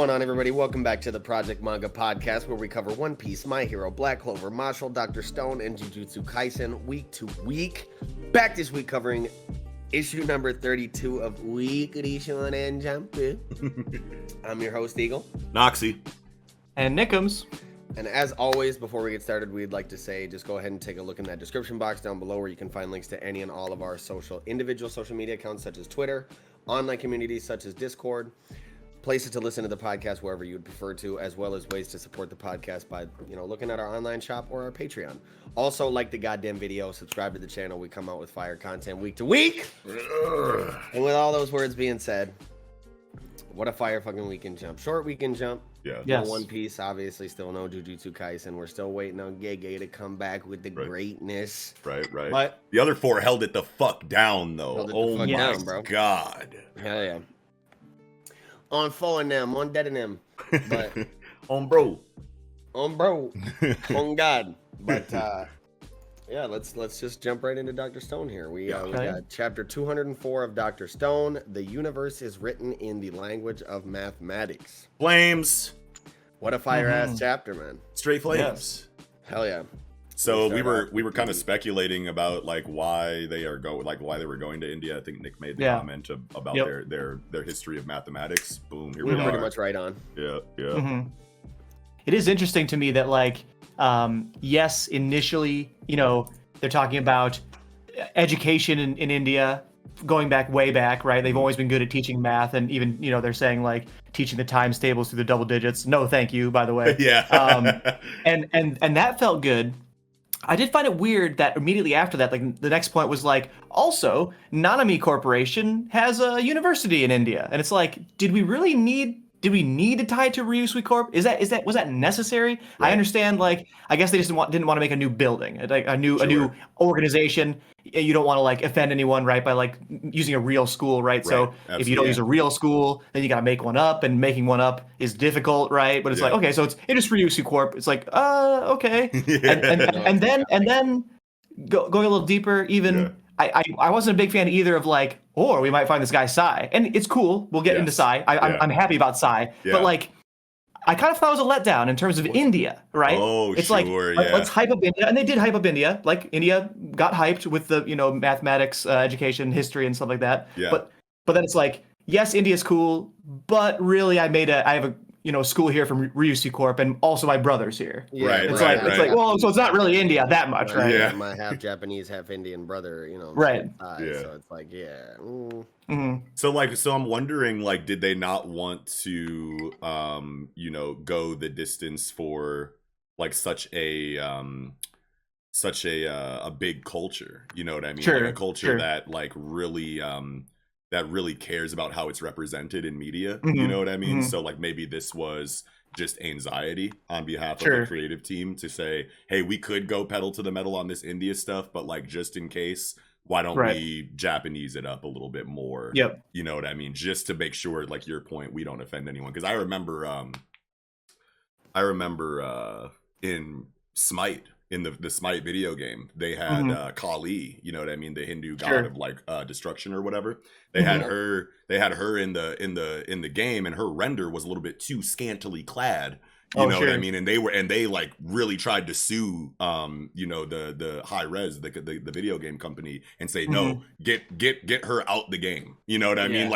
going on, everybody? Welcome back to the Project Manga Podcast, where we cover One Piece, My Hero, Black Clover, Mashle, Dr. Stone, and Jujutsu Kaisen week to week. Back this week covering issue number 32 of Weekly Shonen Jump. I'm your host, Eagle. Noxie. And Nickums. And as always, before we get started, we'd like to say just go ahead and take a look in that description box down below where you can find links to any and all of our individual social media accounts such as Twitter, online communities such as Discord, places to listen to the podcast wherever you would prefer to, as well as ways to support the podcast by, looking at our online shop or our Patreon. Also, like the goddamn video, subscribe to the channel. We come out with fire content week to week. And with all those words being said, what a fire fucking weekend jump. Short weekend jump. Yeah. Yes. No One Piece, obviously still no Jujutsu Kaisen. We're still waiting on Gege to come back with the greatness. Right. But the other four held it the fuck down, though. Held it the Oh fuck my down, bro. God. Hell yeah. On four of them, on dead of them. But On bro. on bro. On God. But yeah, let's just jump right into Dr. Stone here. We got chapter 204 of Dr. Stone. The universe is written in the language of mathematics. Flames. What a fire ass chapter, man. Straight flames. Yes. Hell yeah. So we were kind of speculating about why they were going to India. I think Nick made the comment about their history of mathematics. Boom, here we are. Pretty much right on. Yeah. Mm-hmm. It is interesting to me that yes, initially, they're talking about education in India going way back, right? They've always been good at teaching math, and even, they're saying teaching the times tables through the double digits. No, thank you, by the way. Yeah. And that felt good. I did find it weird that immediately after that, the next point was also, Nanami Corporation has a university in India. And it's did we really need to tie it to Ryusui Corp? Was that necessary? Right. I understand, I guess they just didn't want to make a new building, a new organization. You don't want to offend anyone, right? By using a real school, right? So if you don't use a real school, then you got to make one up, and making one up is difficult, right? But it's okay, so it's Ryusui Corp. It's okay. And then going a little deeper, even. Yeah. I wasn't a big fan either of or we might find this guy Sai, and it's cool. We'll get into Sai. I'm happy about Sai, but I kind of thought it was a letdown in terms of India, right? Oh, it's sure, let's hype up India, and they did hype up India. India got hyped with the mathematics, education, history, and stuff like that. Yeah. But then it's yes, India's cool, but really I have a school here from Ryusui Corp, and also my brother's here. Yeah, right. It's well, so it's not really India that much, right? Yeah. My half Japanese, half Indian brother, right. So it's Mm-hmm. So I'm wondering, did they not want to, go the distance for such a big culture? You know what I mean? Sure. A culture that really cares about how it's represented in media. Mm-hmm. You know what I mean? Mm-hmm. So maybe this was just anxiety on behalf of the creative team to say, hey, we could go pedal to the metal on this India stuff, but just in case, why don't we Japanese it up a little bit more? Yep. You know what I mean? Just to make sure, your point, we don't offend anyone. Because I remember in Smite, in the Smite video game, they had Kali, you know what I mean, the Hindu god of destruction or whatever. They had her in the game, and her render was a little bit too scantily clad. You know what I mean? And they really tried to sue the high res, the video game company, and say, no, get her out the game. You know what I mean?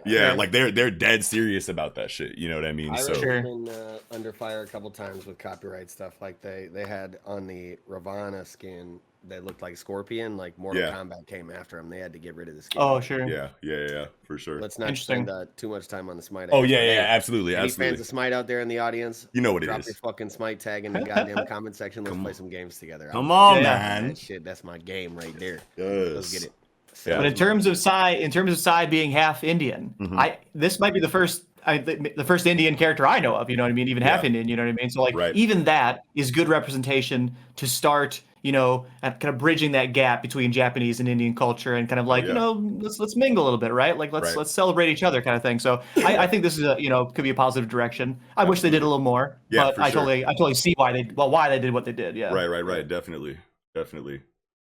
They're dead serious about that shit. You know what I mean? I've been under fire a couple times with copyright stuff. They had on the Ravana skin that looked like Scorpion, Mortal Kombat came after him. They had to get rid of the skin. Oh, sure. Yeah, for sure. Let's not spend too much time on the Smite. Oh, absolutely. Any fans of Smite out there in the audience? You know what it drop is. Your fucking Smite tag in the goddamn comment section. Let's play some games together. Come on, man. That shit, that's my game right there. Yes. Let's get it. So, but in terms of Sai being half Indian, this might be the first Indian character I know of. You know what I mean? Even half Indian. You know what I mean? So even that is good representation to start. Kind of bridging that gap between Japanese and Indian culture, and kind of let's mingle a little bit, right? Let's celebrate each other, kind of thing. So I think this is could be a positive direction. I wish they did a little more, but I totally see why they did what they did. Yeah. Right. Definitely.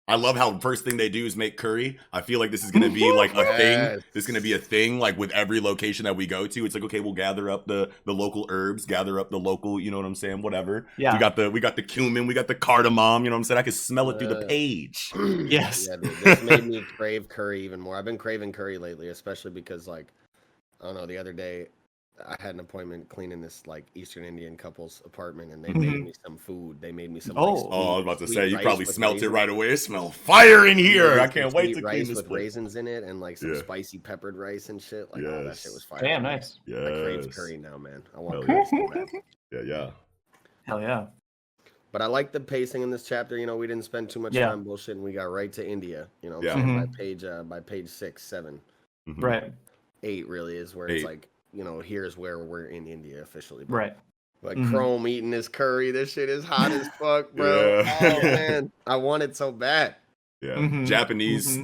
I love how first thing they do is make curry. I feel like this is gonna be like a thing. This is gonna be a thing like with every location that we go to. It's like, okay, we'll gather up the local herbs, gather up the local, you know what I'm saying? Whatever. Yeah. We got the cumin, we got the cardamom, you know what I'm saying? I can smell it through the page. Yes. Yeah, dude, this made me crave curry even more. I've been craving curry lately, especially because like, I don't know, the other day I had an appointment cleaning this like Eastern Indian couple's apartment, and they made me some food. They made me some. Like, Oh. sweet, Oh, I was about to say, you rice probably with smelt raisins. it right away. It smells fire in here. I Some can't wait sweet to clean rice this with place. raisins in it, and like some spicy peppered rice and shit. Like, oh, that shit was fire. Damn, nice. I crave Yes. curry now, man. I want Hell curry so bad. Yeah. Hell yeah. But I like the pacing in this chapter. You know, we didn't spend too much time bullshitting. We got right to India. You know, what I'm saying? By page 6, 7, Mhm. Right. 8 really is where it's like, you know, here's where we're in India officially. But, Right. Like Chrome eating this curry. This shit is hot as fuck, bro. Yeah. Oh man, I want it so bad. Yeah. Japanese.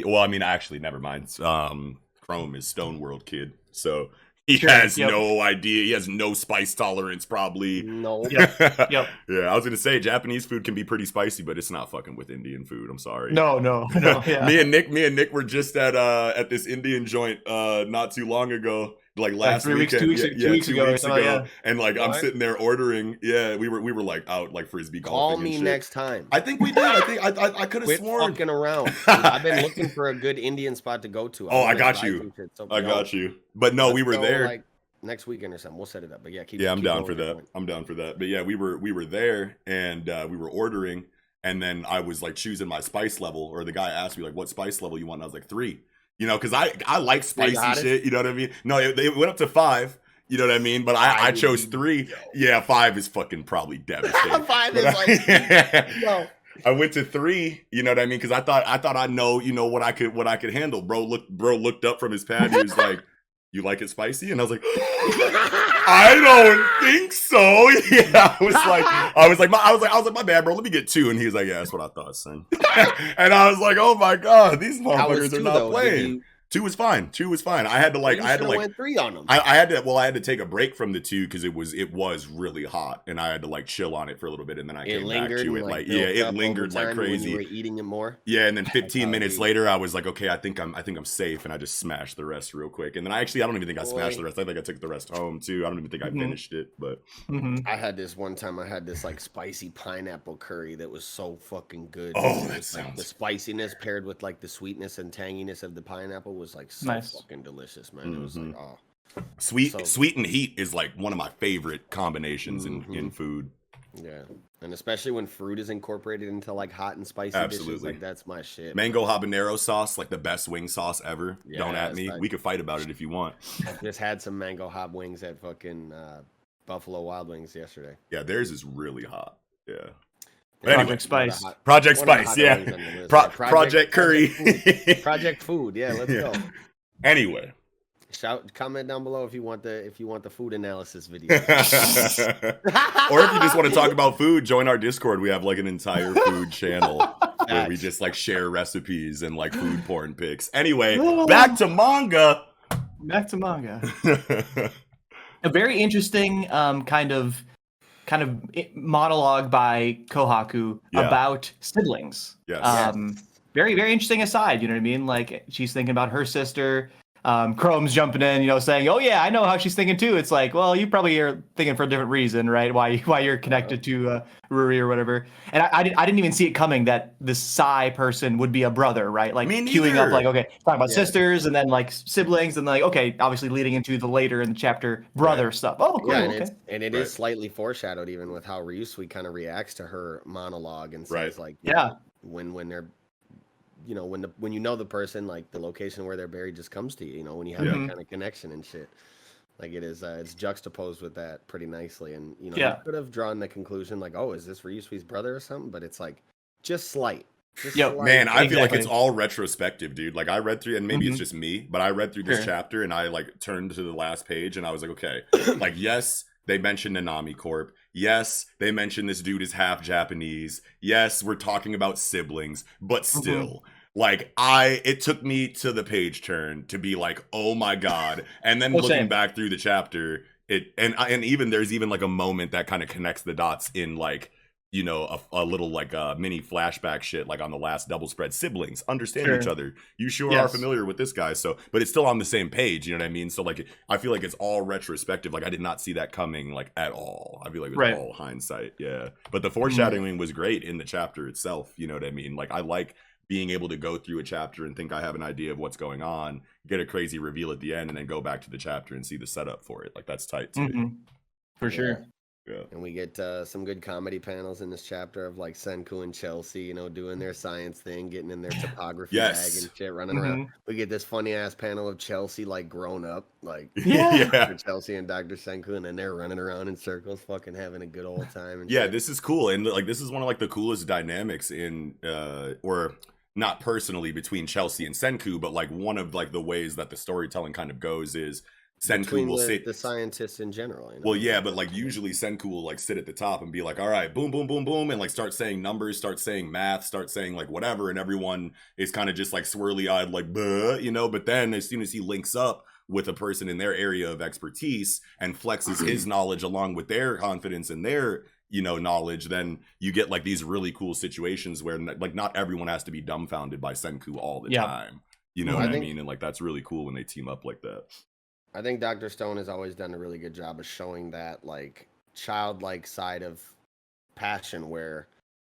Well, I mean, actually, never mind. Chrome is Stone World kid, so he has no idea. He has no spice tolerance, probably. No. Yep. Yeah, I was gonna say Japanese food can be pretty spicy, but it's not fucking with Indian food. I'm sorry. No. Yeah. me and Nick were just at this Indian joint not too long ago. Like last 3 weeks, weekend, 2 weeks ago. and like I'm sitting there ordering. Yeah, we were like out like frisbee golfing. Call and me shit. next time. I think we did. I could have Quit sworn. fucking around. Dude, I've been looking for a good Indian spot to go to. Oh, I got you. I got you. But no, we were there like next weekend or something. We'll set it up. But yeah, I'm down for that. I'm down for that. But yeah, we were there and we were ordering, and then I was like choosing my spice level, or the guy asked me like, "What spice level you want?" And I was like 3. You know, because I like spicy shit. You know what I mean? No, it went up to 5. You know what I mean? But I chose 3. Yeah, 5 is fucking probably devastating. 5 is like no. I went to 3. You know what I mean? Because I thought I know, you know, what I could handle. Bro looked up from his pad. He was like, "You like it spicy?" And I was like, "I don't think so." Yeah, I was like, my bad, bro. Let me get 2. And he was like, "Yeah, that's what I thought, son." And I was like, "Oh my god, these motherfuckers are not playing." 2 was fine. 2 was fine. I had to went 3 on them. I had to take a break from the 2 because it was really hot, and I had to like chill on it for a little bit, and then I came back to it. Like it lingered like crazy. You were eating it more. Yeah, and then 15 minutes later, I was like, okay, I think I'm safe, and I just smashed the rest real quick. And then I don't even think I smashed the rest. I think I took the rest home too. I don't even think I finished it, but I had this one time. I had this like spicy pineapple curry that was so fucking good. Oh, that sounds like, the spiciness paired with like the sweetness and tanginess of the pineapple was like so fucking delicious, man. It was like sweet and heat is like one of my favorite combinations in food. Yeah, and especially when fruit is incorporated into like hot and spicy dishes, like that's my shit. Mango habanero sauce, like the best wing sauce ever. Yeah, don't at me. We could fight about it if you want. I just had some mango hot wings at fucking Buffalo Wild Wings yesterday. Yeah, theirs is really hot. Yeah. But anyway, Project Spice. Yeah. Project Curry. Project Food. Yeah, let's go. Anyway. Comment down below if you want the food analysis video. Or if you just want to talk about food, join our Discord. We have like an entire food channel where we just like share recipes and like food porn pics. Anyway, back to manga. A very interesting kind of monologue by Kohaku about siblings. Yes. Very, very interesting aside, you know what I mean? Like she's thinking about her sister. Chrome's jumping in, you know, saying, "Oh yeah, I know how she's thinking too." It's like, well, you probably are thinking for a different reason, right? Why you're connected to Ruri or whatever. And I didn't even see it coming that this Sai person would be a brother, right? Like queuing up, like, okay, talking about sisters and then like siblings and like, okay, obviously leading into the later in the chapter brother stuff. Oh, cool. Yeah, and it is slightly foreshadowed even with how Ryusui kind of reacts to her monologue and says like, when they're, you know, when you know the person, like the location where they're buried just comes to you, you know, when you have that kind of connection and shit. Like it is, it's juxtaposed with that pretty nicely. And, you know, you could have drawn the conclusion like, oh, is this Ryusui's brother or something? But it's like just slight. Man, I feel like it's all retrospective, dude. Like I read through, and maybe it's just me, but I read through this chapter and I like turned to the last page and I was like, okay, like, yes, they mentioned Nanami Corp. Yes, they mentioned this dude is half Japanese. Yes, we're talking about siblings, but still, like it took me to the page turn to be like, oh my god. And then looking back through the chapter, and even there's even like a moment that kind of connects the dots in like you know, a little like mini flashback shit, like on the last double spread, siblings understand each other. You sure are familiar with this guy. So, but it's still on the same page. You know what I mean? So like, I feel like it's all retrospective. Like I did not see that coming like at all. I feel like it was all hindsight. Yeah. But the foreshadowing was great in the chapter itself. You know what I mean? Like I like being able to go through a chapter and think I have an idea of what's going on, get a crazy reveal at the end, and then go back to the chapter and see the setup for it. Like that's tight too. For sure. Yeah. And we get some good comedy panels in this chapter of like Senku and Chelsea, you know, doing their science thing, getting in their topography bag and shit, running around. We get this funny ass panel of Chelsea like grown up, like Chelsea and Dr. Senku, and then they're running around in circles, fucking having a good old time. And shit. This is cool, and like this is one of like the coolest dynamics in or not personally between Chelsea and Senku, but like one of like the ways that the storytelling kind of goes is Senku will sit the scientists in general. You know? Well, yeah, but like usually Senku will like sit at the top and be like, all right, boom, boom, boom, boom, and like start saying numbers, start saying math, start saying like whatever, and everyone is kind of just like swirly eyed, like, buh, you know. But then as soon as he links up with a person in their area of expertise and flexes his knowledge along with their confidence and their, you know, knowledge, then you get like these really cool situations where like not everyone has to be dumbfounded by Senku all the time. You know what I mean? And like that's really cool when they team up like that. I think Dr. Stone has always done a really good job of showing that like childlike side of passion where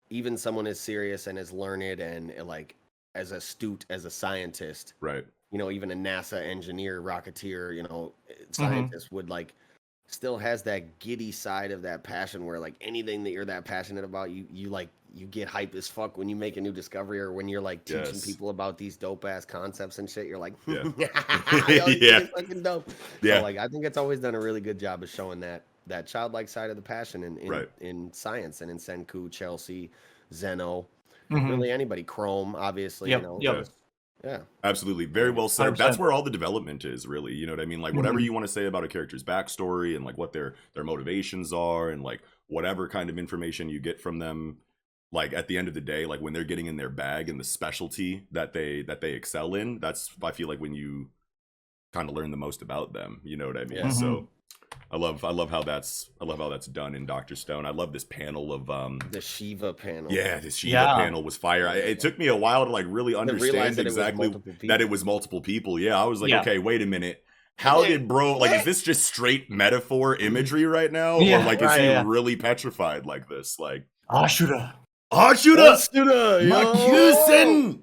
even someone as serious and as learned and like as astute as a scientist, right? You know, even a NASA engineer, rocketeer, you know, scientist would like still has that giddy side of that passion where like anything that you're that passionate about, you like you get hype as fuck when you make a new discovery or when you're like teaching people about these dope ass concepts and shit. You're like, fucking dope. So, like I think it's always done a really good job of showing that childlike side of the passion in science and in Senku, Chelsea, Zeno, really anybody, Chrome, obviously, you know. Yeah, absolutely. Very well said. 100%. That's where all the development is, really. You know what I mean? Like whatever you want to say about a character's backstory and like what their motivations are and like whatever kind of information you get from them, like at the end of the day, like when they're getting in their bag and the specialty that they excel in, that's I feel like when you kind of learn the most about them. You know what I mean? So I love how that's done in Dr. Stone. I love this panel of the Shiva panel. Yeah, the Shiva panel was fire. It took me a while to like really understand exactly that it was multiple people. Yeah, I was like, okay, wait a minute. How did bro like is this just straight metaphor imagery right now? Or like is he really petrified like this? Like Ashura. Makusen!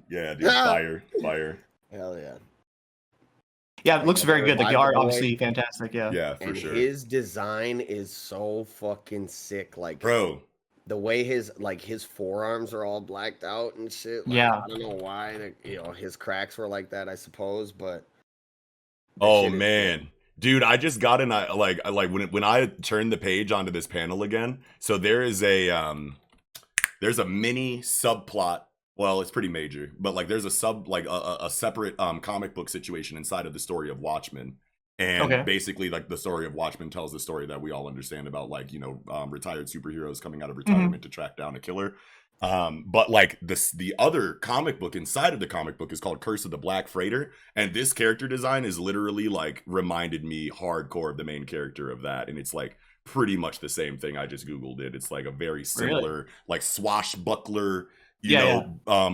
Yeah, dude, fire. Hell yeah. Yeah, it looks very good. The art, obviously, fantastic. Yeah, for sure. His design is so fucking sick. Like, bro, the way his forearms are all blacked out and shit. Like, I don't know why. You know, his cracks were like that, I suppose. But oh man, dude, I just got in. Like when I turned the page onto this panel again. So there's a mini subplot. Well, it's pretty major, but like there's a separate comic book situation inside of the story of Watchmen. And basically like the story of Watchmen tells the story that we all understand about like, you know, retired superheroes coming out of retirement to track down a killer. But like the other comic book inside of the comic book is called Curse of the Black Freighter. And this character design is literally like reminded me hardcore of the main character of that. And it's like pretty much the same thing. I just Googled it. It's like a very similar like swashbuckler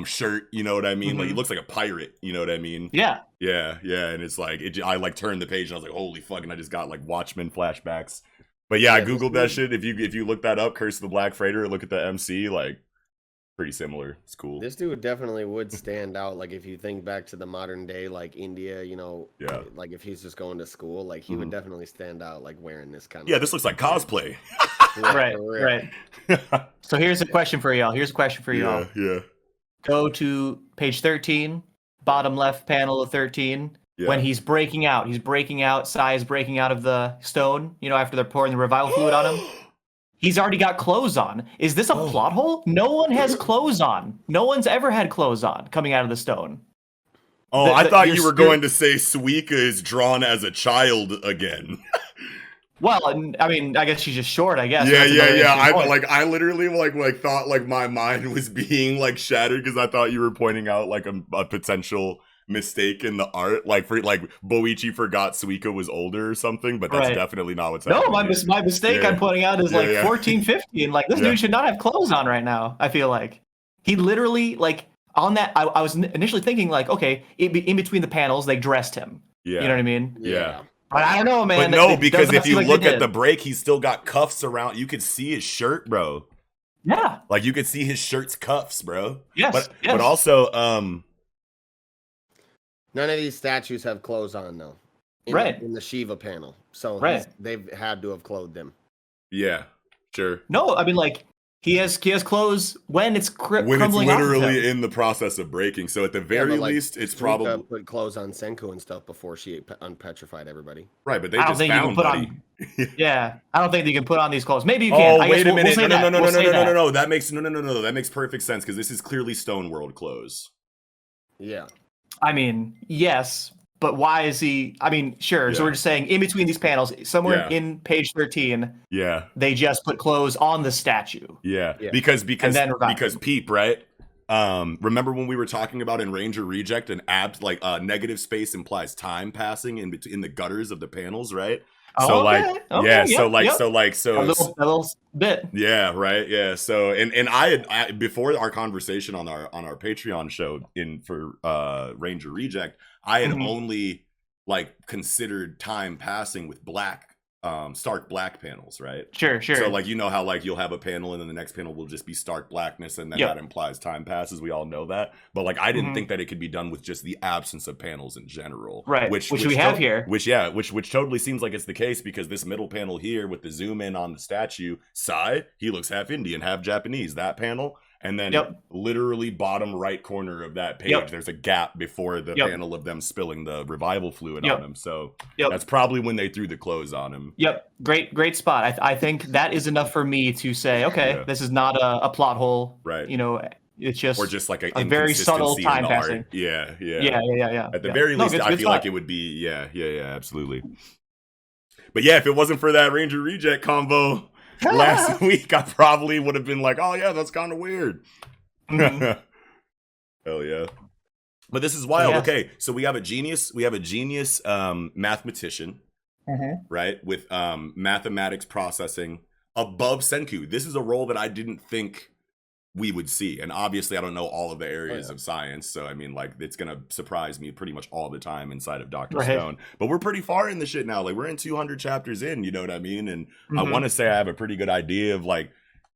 shirt, you know what I mean? Like he looks like a pirate, you know what I mean? Yeah. And it's like I like turned the page and I was like, holy fucking, I just got like Watchmen flashbacks. But I Googled that shit. If you look that up, Curse of the Black Freighter, look at the MC, like pretty similar. It's cool. This dude definitely would stand out. Like if you think back to the modern day, like India, you know, like if he's just going to school, like he would definitely stand out, like wearing this kind of. Yeah, this looks like cosplay. Right. So here's a question for y'all. Yeah. Go to page 13, bottom left panel of 13. Yeah. When he's breaking out, Sai is breaking out of the stone, you know, after they're pouring the revival fluid on him. He's already got clothes on. Is this a plot hole? No one has clothes on. No one's ever had clothes on coming out of the stone. Oh, I thought you were going to say Suika is drawn as a child again. Well, I mean, I guess she's just short, I guess. Yeah. I literally thought like my mind was being like shattered because I thought you were pointing out like a potential mistaken the art, like for like Boichi forgot Suika was older or something, but that's Right. definitely not what's No, happening. my mistake I'm pointing out is like 14, 15. Like this Yeah. dude should not have clothes on right now. I feel like he literally like on that. I was initially thinking like, okay, in between the panels they dressed him. Yeah. You know what I mean? Yeah. But I don't know, man. But no, It because does not if seem you like look they at the did. break, he's still got cuffs around. You could see his shirt, bro. Yeah. Like you could see his shirt's cuffs, bro. Yes. But also, none of these statues have clothes on though. In the Shiva panel, so they've had to have clothed them. Yeah, sure. No, I mean like he has clothes when it's when crumbling it's off of literally him. in the process of breaking. So at the very least, it's Suika probably put clothes on Senku and stuff before she unpetrified everybody. Right, but they I don't just think found you can put buddy. on. Yeah, I don't think you can put on these clothes. Maybe you can. Oh, wait a minute! No. That makes no. That makes perfect sense because this is clearly Stone World clothes. Yeah. I mean, yes, but why is he? I mean, sure. So we're just saying in between these panels, somewhere in page 13, they just put clothes on the statue. Yeah. Because then Peep, right? Remember when we were talking about in Ranger Reject, an negative space implies time passing in the gutters of the panels, right? So a little bit. Yeah, right. Yeah. So and I before our conversation on our Patreon show for Ranger Reject, I had only like considered time passing with stark black panels, right? Sure. So like, you know how like you'll have a panel and then the next panel will just be stark blackness and then that implies time passes. We all know that. But like I didn't think that it could be done with just the absence of panels in general. Right. Which we have here. Which totally seems like it's the case because this middle panel here with the zoom in on the statue, Sai, he looks half Indian, half Japanese. That panel. And then literally bottom right corner of that page, there's a gap before the panel of them spilling the revival fluid on him. So that's probably when they threw the clothes on him. Yep. Great spot. I think that is enough for me to say, okay, this is not a plot hole. Right. You know, it's just or just like a very subtle time passing. Yeah. At the very least, I feel like it would be, absolutely. But yeah, if it wasn't for that Ranger Reject combo last week, I probably would have been like, oh yeah, that's kind of weird. Hell yeah. But this is wild. Okay, so we have a genius mathematician, right, with mathematics processing above Senku. This is a role that I didn't think we would see, and obviously I don't know all of the areas of science, so I mean like it's gonna surprise me pretty much all the time inside of Dr. Stone. But we're pretty far in the shit now, like we're in 200 chapters in, you know what I mean? And I want to say I have a pretty good idea of like,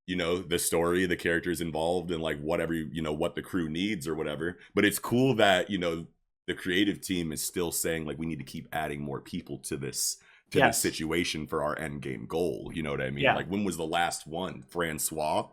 you know, the story, the characters involved, and like whatever, you know, what the crew needs or whatever. But it's cool that, you know, the creative team is still saying like we need to keep adding more people to this this situation for our end game goal, you know what I mean? Like when was the last one? Francois?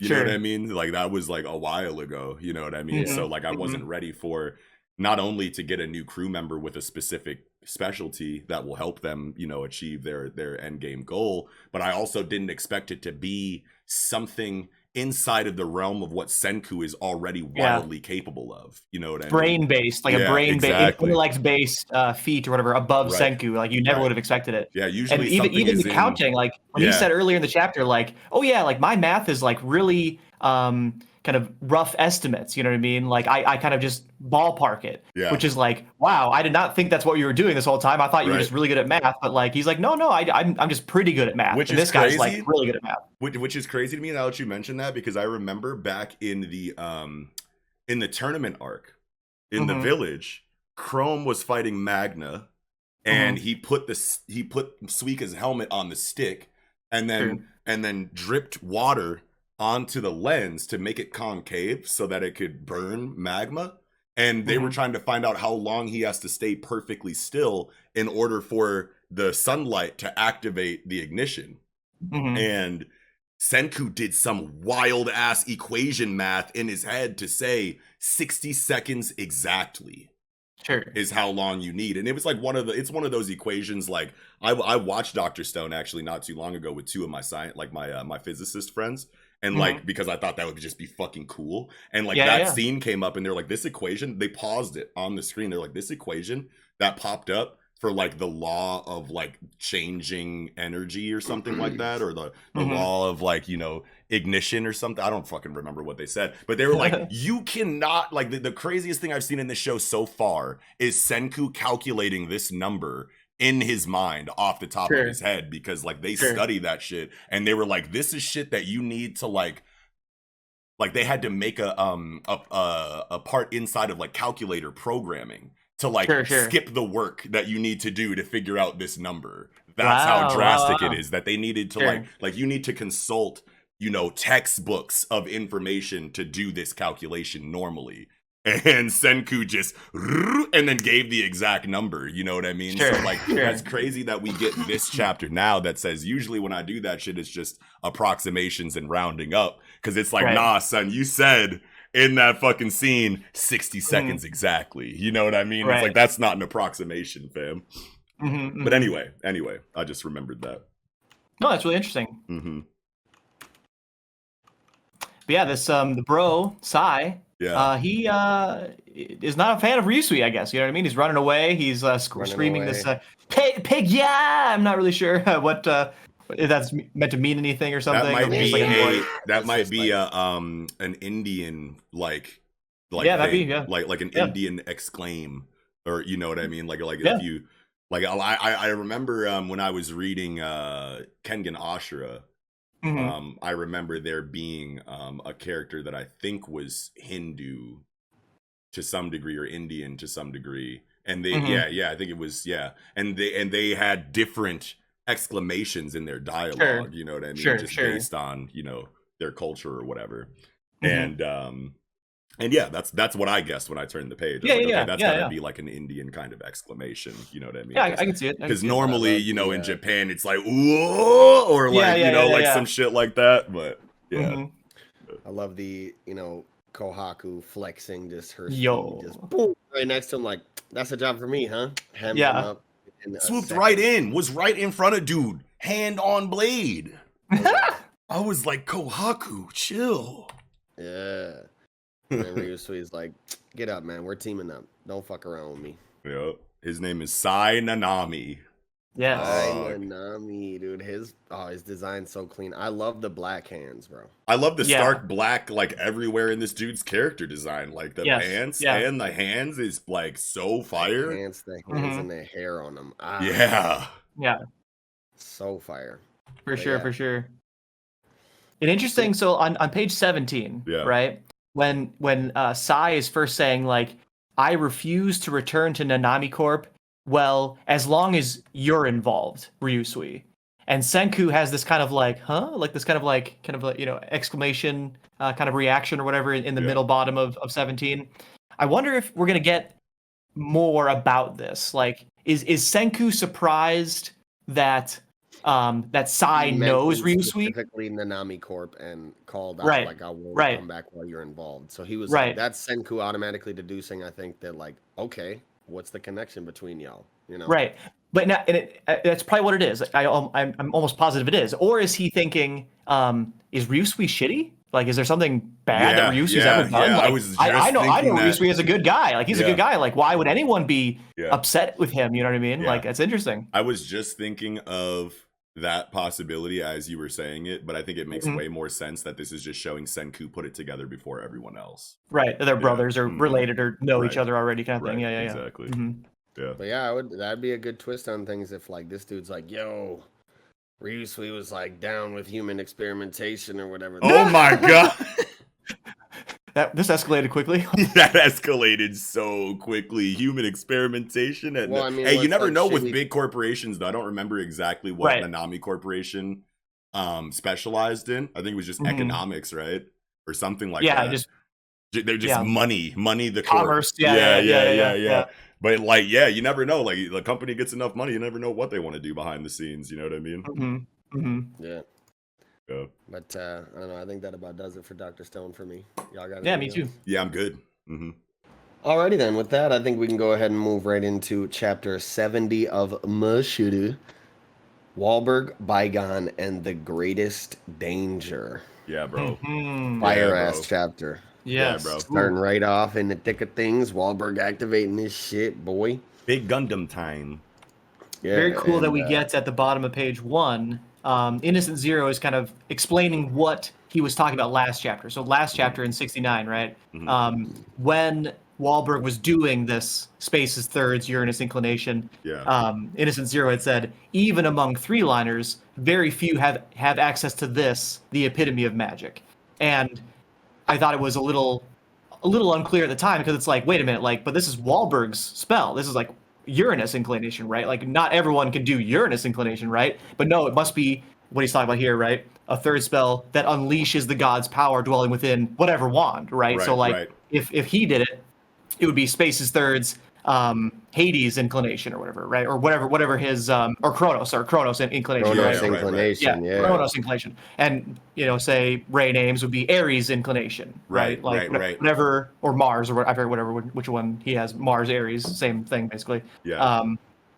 You know what I mean? Like that was like a while ago, you know what I mean? So like I wasn't ready for not only to get a new crew member with a specific specialty that will help them, you know, achieve their end game goal, but I also didn't expect it to be something inside of the realm of what Senku is already wildly capable of. You know what I mean? Brain-based, like a brain-based, intellect-based feat or whatever above Senku. Like you never would have expected it. Yeah, usually and even the counting, like when he said earlier in the chapter, like, oh yeah, like my math is like really kind of rough estimates, you know what I mean? Like I kind of just ballpark it, which is like, wow, I did not think that's what you were doing this whole time. I thought you were just really good at math, but like he's like, no, I'm just pretty good at math. Which and is this crazy. guy's like really good at math. Which is crazy to me now that you mentioned that, because I remember back in the tournament arc in the village, Chrome was fighting Magna, and he put Suika's helmet on the stick, and then dripped water onto the lens to make it concave so that it could burn magma. And they were trying to find out how long he has to stay perfectly still in order for the sunlight to activate the ignition. And Senku did some wild ass equation math in his head to say 60 seconds exactly is how long you need. And it was like one of those equations. Like I watched Dr. Stone actually not too long ago with two of my my physicist friends. And like, because I thought that would just be fucking cool. And like that scene came up and they're like, this equation, they paused it on the screen. They're like, this equation that popped up for like the law of like changing energy or something like that, or the law of like, you know, ignition or something. I don't fucking remember what they said, but they were like, you cannot, like, the craziest thing I've seen in this show so far is Senku calculating this number in his mind off the top of his head, because like they study that shit, and they were like, this is shit that you need to like they had to make a part inside of like calculator programming to like skip the work that you need to do to figure out this number. That's how drastic it is, that they needed to like you need to consult, you know, textbooks of information to do this calculation normally. And Senku just and then gave the exact number, you know what I mean? So like that's crazy that we get this chapter now that says usually when I do that shit it's just approximations and rounding up, because it's like nah son, you said in that fucking scene 60 seconds exactly, you know what I mean? It's like that's not an approximation, fam. But anyway, I just remembered that. No, that's really interesting. But yeah, this the bro Sai, he is not a fan of Ryusui, I guess. You know what I mean? He's running away. He's screaming away. This pig. Yeah, I'm not really sure what if that's meant to mean anything or something. That might be an Indian like that'd be like an Indian exclaim, or you know what I mean? Like if you like I remember when I was reading Kengan Ashura. I remember there being a character that I think was Hindu to some degree or Indian to some degree, and they I think it was and they had different exclamations in their dialogue, you know what I mean, based on, you know, their culture or whatever. And yeah, that's what I guessed when I turned the page. That's gotta be like an Indian kind of exclamation, you know what I mean? Yeah, I can see it. Because normally, you know, in Japan, it's like, whoa, or like, you know, like some shit like that. But yeah. I love the, you know, Kohaku flexing just her speed, just boom, right next to him, like, that's a job for me, huh? Him up swooped right in, was right in front of dude, hand on blade. I was like, Kohaku, chill. Yeah. And Ryusui's like, get up, man. We're teaming up. Don't fuck around with me. Yep. His name is Sai Nanami. Yes. Sai Nanami, dude. His design's so clean. I love the black hands, bro. I love the stark black, like, everywhere in this dude's character design. Like, the pants and the hands is, like, so fire. The hands and the hair on them. Yeah. So fire. For sure. And interesting, so on page 17, right? When Sai is first saying, like, I refuse to return to Nanami Corp, well, as long as you're involved, Ryusui. And Senku has this kind of like, like this kind of you know, exclamation kind of reaction or whatever in the middle bottom of 17. I wonder if we're going to get more about this. Like, is Senku surprised that Sai knows Ryusui? Specifically Nanami Corp and called out like, I won't come back while you're involved. So he was like, that's Senku automatically deducing, I think, that like, okay, what's the connection between y'all? You know? Right. But now, that's probably what it is. I'm almost positive it is. Or is he thinking, is Ryusui shitty? Like, is there something bad that Ryusui's ever done? Yeah, like, I know Ryusui is a good guy. Like, he's a good guy. Like, why would anyone be upset with him? You know what I mean? Like, that's interesting. I was just thinking of that possibility as you were saying it, but I think it makes way more sense that this is just showing Senku put it together before everyone else. Right. They're brothers or related or know each other already kind of thing. Yeah. Exactly. Yeah. But yeah, that'd be a good twist on things if like this dude's like, yo, Ryusui was like down with human experimentation or whatever. Oh my god. This escalated quickly. That escalated so quickly. Human experimentation. Hey, you never know with big corporations, though. I don't remember exactly what Nanami Corporation specialized in. I think it was just economics, right? Or something like that. They're just money, the commerce. Yeah. But like, you never know. Like, the company gets enough money, you never know what they want to do behind the scenes. You know what I mean? Yeah. But I don't know. I think that about does it for Dr. Stone for me. Y'all got me too. Yeah, I'm good. Alrighty then. With that, I think we can go ahead and move right into chapter 70 of Mashle. Wahlberg, Bygone, and the Greatest Danger. Yeah, bro. Fire ass chapter. Yes. Yeah, bro. Starting right off in the thick of things. Wahlberg activating this shit, boy. Big Gundam time. Yeah, very cool that we get at the bottom of page 1. Innocent Zero is kind of explaining what he was talking about last chapter. So last chapter in 69, right? Mhm. When Wahlberg was doing this Space's Thirds Uranus inclination, Yeah. Innocent Zero had said, even among three-liners, very few have access to this, the epitome of magic. And I thought it was a little unclear at the time because it's like, wait a minute, like, but this is Wahlberg's spell. This is like Uranus inclination, right? Like, not everyone can do Uranus inclination, right? But no, it must be what he's talking about here, right? A third spell that unleashes the god's power dwelling within whatever wand, right? So, like, Right. if he did it, it would be Space's Thirds, Hades inclination or whatever, right? Or whatever his or Kronos inclination, Kronos right? inclination, yeah. Kronos inclination, and say Ray names would be Ares inclination, right? Like right. whatever, or Mars, or I forget which one he has. Mars, Ares, same thing basically. Yeah.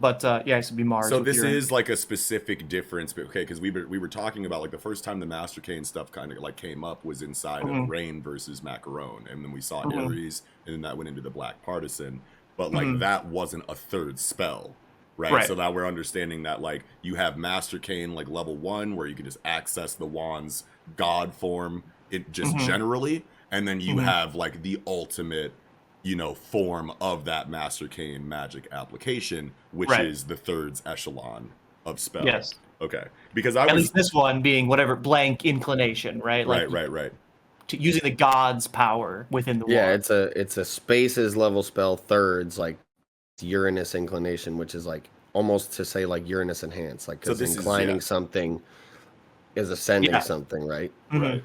But yeah, it would be Mars. So with this Uranus. is like a specific difference, but okay, because we were talking about like the first time the Master Cane stuff kind of like came up was inside of Rain versus Macaron, and then we saw Ares, and then that went into the Black Partisan, but like that wasn't a third spell, right? So now we're understanding that like you have Master Cane like level 1 where you can just access the wand's god form it just generally, and then you have like the ultimate form of that Master Cane magic application, which is the third echelon of spell. Yes. Okay. Because At least this one being whatever blank inclination, right? Like, right. Using the god's power within the wand. It's a Spaces level spell thirds, like Uranus inclination, which is like almost to say like Uranus enhance, like because inclining something is ascending something, right? Right.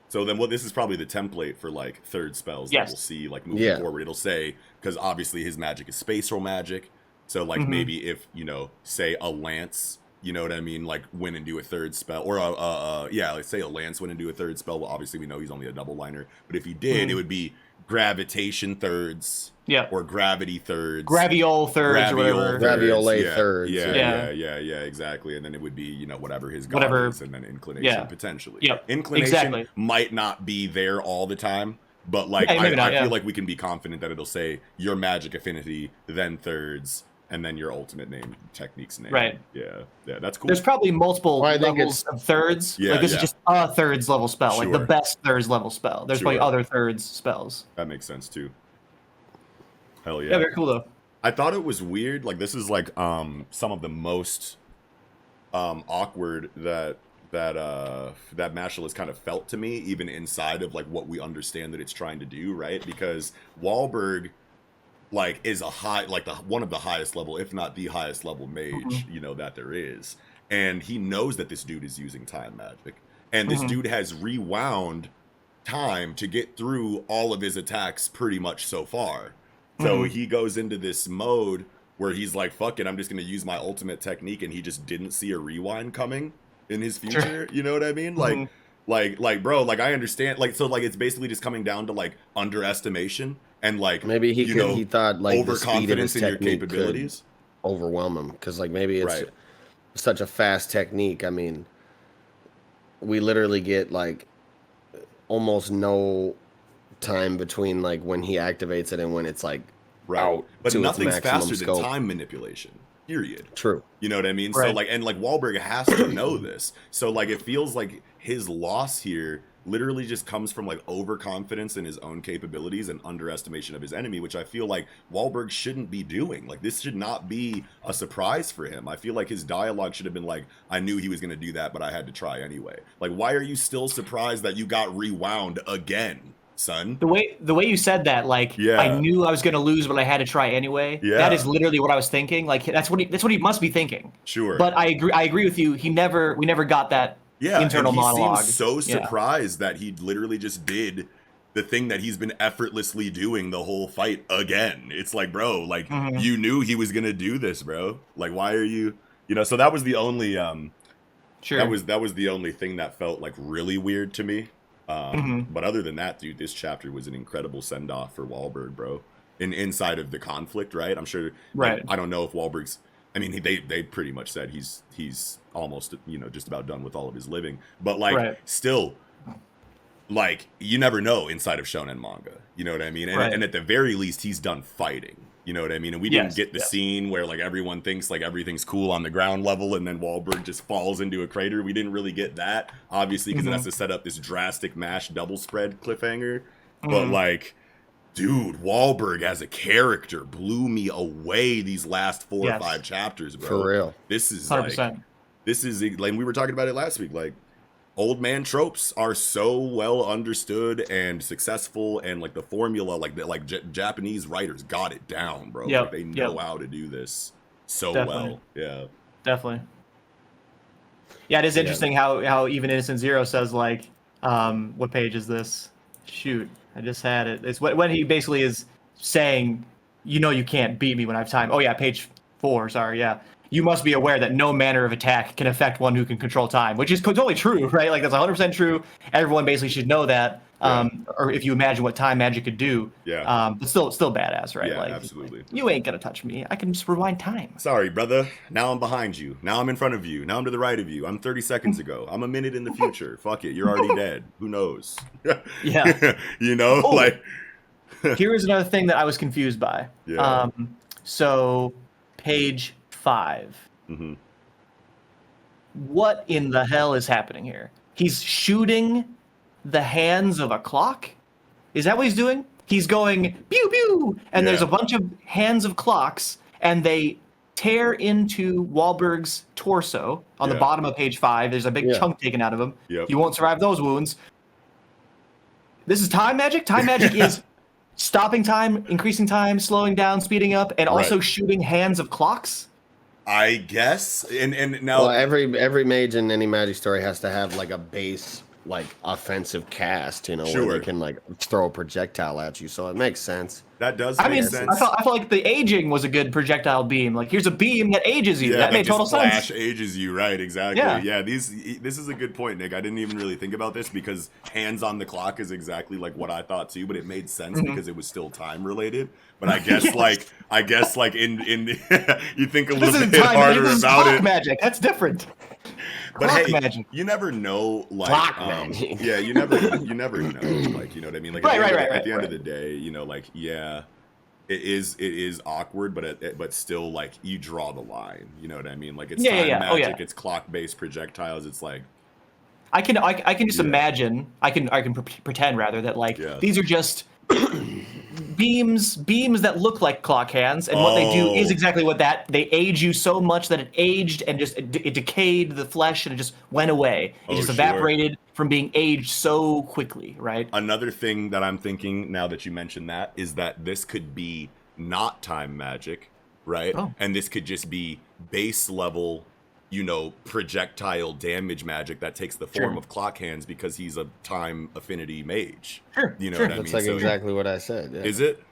So then this is probably the template for like third spells that we'll see like moving forward. It'll say, because obviously his magic is spatial magic, so like maybe if say a lance, you know what I mean, like went and do a third spell, or let's say a lance went and do a third spell. Well, obviously we know he's only a double liner, but if he did, it would be gravitation thirds, or gravity thirds, graviole thirds, or whatever, graviole thirds, yeah, exactly. And then it would be whatever his god is, and then inclination potentially. Inclination might not be there all the time, but like I feel like we can be confident that it'll say your magic affinity, then thirds, and then your ultimate name, technique's name. Right. Yeah, that's cool. There's probably multiple levels of thirds. Yeah, like this is just a thirds level spell, Sure. like the best thirds level spell. There's probably other thirds spells. That makes sense too. Hell yeah. Yeah, very cool though. I thought it was weird. Like this is like some of the most awkward that Mashle has kind of felt to me, even inside of like what we understand that it's trying to do, right? Because Wahlberg like is a high, like one of the highest level, if not the highest level mage, that there is. And he knows that this dude is using time magic. And this dude has rewound time to get through all of his attacks pretty much so far. So he goes into this mode where he's like, fuck it, I'm just going to use my ultimate technique. And he just didn't see a rewind coming in his future. Sure. You know what I mean? Like, bro, like I understand. Like, so like, it's basically just coming down to like underestimation and like, maybe he thought like overconfidence in your capabilities overwhelm him. Cause like maybe it's such a fast technique. I mean, we literally get like almost no time between like when he activates it and when it's like out, but to nothing's its maximum faster scope. than time manipulation, period. True. You know what I mean? Right. So like, and like Wahlberg has to know this. So like, it feels like his loss here literally just comes from like overconfidence in his own capabilities and underestimation of his enemy, which I feel like Wahlberg shouldn't be doing. Like this should not be a surprise for him. I feel like his dialogue should have been like, I knew he was going to do that, but I had to try anyway. Like, why are you still surprised that you got rewound again, son? The way you said that, like, I knew I was going to lose, but I had to try anyway. Yeah. That is literally what I was thinking. Like, that's what he must be thinking. Sure. But I agree with you. We never got that internal monologue. Seems so surprised that he literally just did the thing that he's been effortlessly doing the whole fight again. It's like, bro, like you knew he was gonna do this, bro. Like, why are you? So that was the only that was the only thing that felt like really weird to me. But other than that, dude, this chapter was an incredible send off for Wahlberg, bro. Inside of the conflict, right? I'm sure. Right. I don't know if Wahlberg's. I mean, they pretty much said he's almost just about done with all of his living, but like still, like you never know inside of shonen manga. You know what I mean? And at the very least, he's done fighting. You know what I mean? And we didn't get the scene where like everyone thinks like everything's cool on the ground level and then Wahlberg just falls into a crater. We didn't really get that, obviously, because it has to set up this drastic MASH double spread cliffhanger. But like, dude, Wahlberg as a character blew me away these last 4 or 5 chapters, bro. For real. This is 100%. like, this is like, we were talking about it last week. Like, old man tropes are so well understood and successful, and like the formula, like Japanese writers got it down, bro. Like, they know how to do this so well. Yeah, definitely. Yeah, it is interesting how even Innocent Zero says like, what page is this? Shoot, I just had it. It's when he basically is saying, you know, you can't beat me when I have time. Oh yeah, page 4. Sorry, yeah. You must be aware that no manner of attack can affect one who can control time, which is totally true, right? Like, that's 100% true. Everyone basically should know that. Or if you imagine what time magic could do. Yeah. But still badass, right? Yeah, like, absolutely. You ain't gonna touch me. I can just rewind time. Sorry, brother. Now I'm behind you. Now I'm in front of you. Now I'm to the right of you. I'm 30 seconds ago. I'm a minute in the future. Fuck it. You're already dead. Who knows? Yeah. You know, like. Here is another thing that I was confused by. Yeah. So, page 5. Mm-hmm. What in the hell is happening here? He's shooting the hands of a clock? Is that what he's doing? He's going pew pew, and there's a bunch of hands of clocks, and they tear into Wahlberg's torso on the bottom of page 5. There's a big chunk taken out of him. Yep. He won't survive those wounds. This is time magic? Time magic is stopping time, increasing time, slowing down, speeding up, and also shooting hands of clocks? I guess, and now every mage in any magic story has to have like a base like offensive cast, you know, where they can like throw a projectile at you. So it makes sense. That does make sense. I felt like the aging was a good projectile beam. Like, here's a beam that ages you. That made total sense. Flash ages you, right? Exactly. Yeah. This is a good point, Nick. I didn't even really think about this because hands on the clock is exactly like what I thought too, but it made sense because it was still time related. But I guess like in you think a little bit harder about it. Magic. That's different. But hey, magic. You never know, like, you never know, like, you know what I mean? Like, at the end of the day, you know, like, it is awkward, but still, like, you draw the line, you know what I mean? Like, it's time magic, it's clock-based projectiles, it's like, I can just imagine, I can pretend rather that like these are just beams that look like clock hands, and what they do is exactly what they age you so much that it aged and just it decayed the flesh and it just went away. It just evaporated from being aged so quickly, right? Another thing that I'm thinking now that you mentioned that is that this could be not time magic, right? And this could just be base level, you know, projectile damage magic that takes the form of clock hands because he's a time affinity mage. You know what I mean? That's like exactly what I said. Yeah. Is it?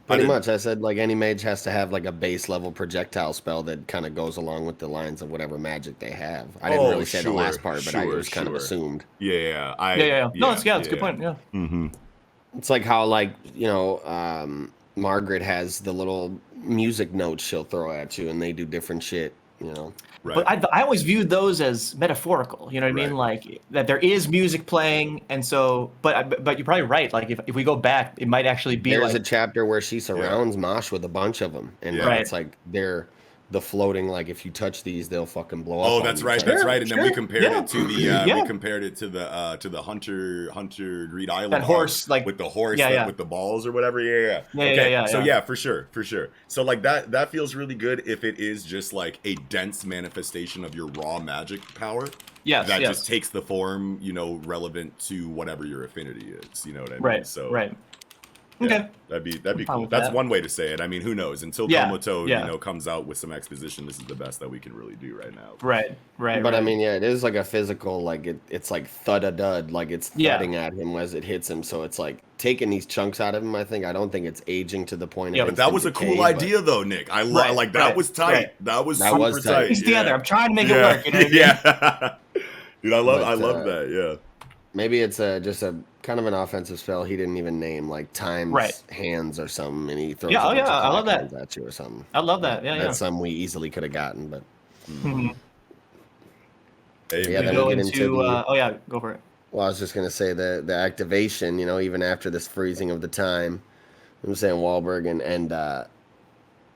Pretty much. I said like any mage has to have like a base level projectile spell that kind of goes along with the lines of whatever magic they have. I didn't really say the last part, but I just kind of assumed. Yeah. No, it's a good point. Yeah. Mm-hmm. It's like how like, you know, Margaret has the little music notes she'll throw at you, and they do different shit. You know. Right. But I always viewed those as metaphorical. You know what I mean? Like that there is music playing, and so. But you're probably right. Like if we go back, it might actually be. There's a chapter where she surrounds Mosh with a bunch of them, and it's like they're the floating. Like if you touch these, they'll fucking blow up. Oh, that's right. That's right. And then we compared it to the Hunter Greed Island. That horse, like with the horse, with the balls or whatever. Yeah. So for sure. So like that feels really good if it is just like a dense manifestation of your raw magic power. Yes. That just takes the form, you know, relevant to whatever your affinity is. You know what I mean? Right. So right. Okay. That'd be cool. That's one way to say it. I mean, who knows? Until Komoto, you know, comes out with some exposition, this is the best that we can really do right now. Right. But I mean, it is like a physical, like it's like thud-a-dud, like it's thudding at him as it hits him. So it's like taking these chunks out of him. I don't think it's aging to the point. Yeah, but that was a cool idea, though, Nick. I like that was tight. Right. That was super tight. Piece together. I'm trying to make it work. You know what I mean? Dude, I love that. Yeah. Maybe it's just a kind of an offensive spell he didn't even name, like times hands or something, and he throws I love that at you or something. I love that. That's something we easily could have gotten, but then go into go for it. Well, I was just gonna say the activation, you know, even after this freezing of the time, I'm saying Wahlberg and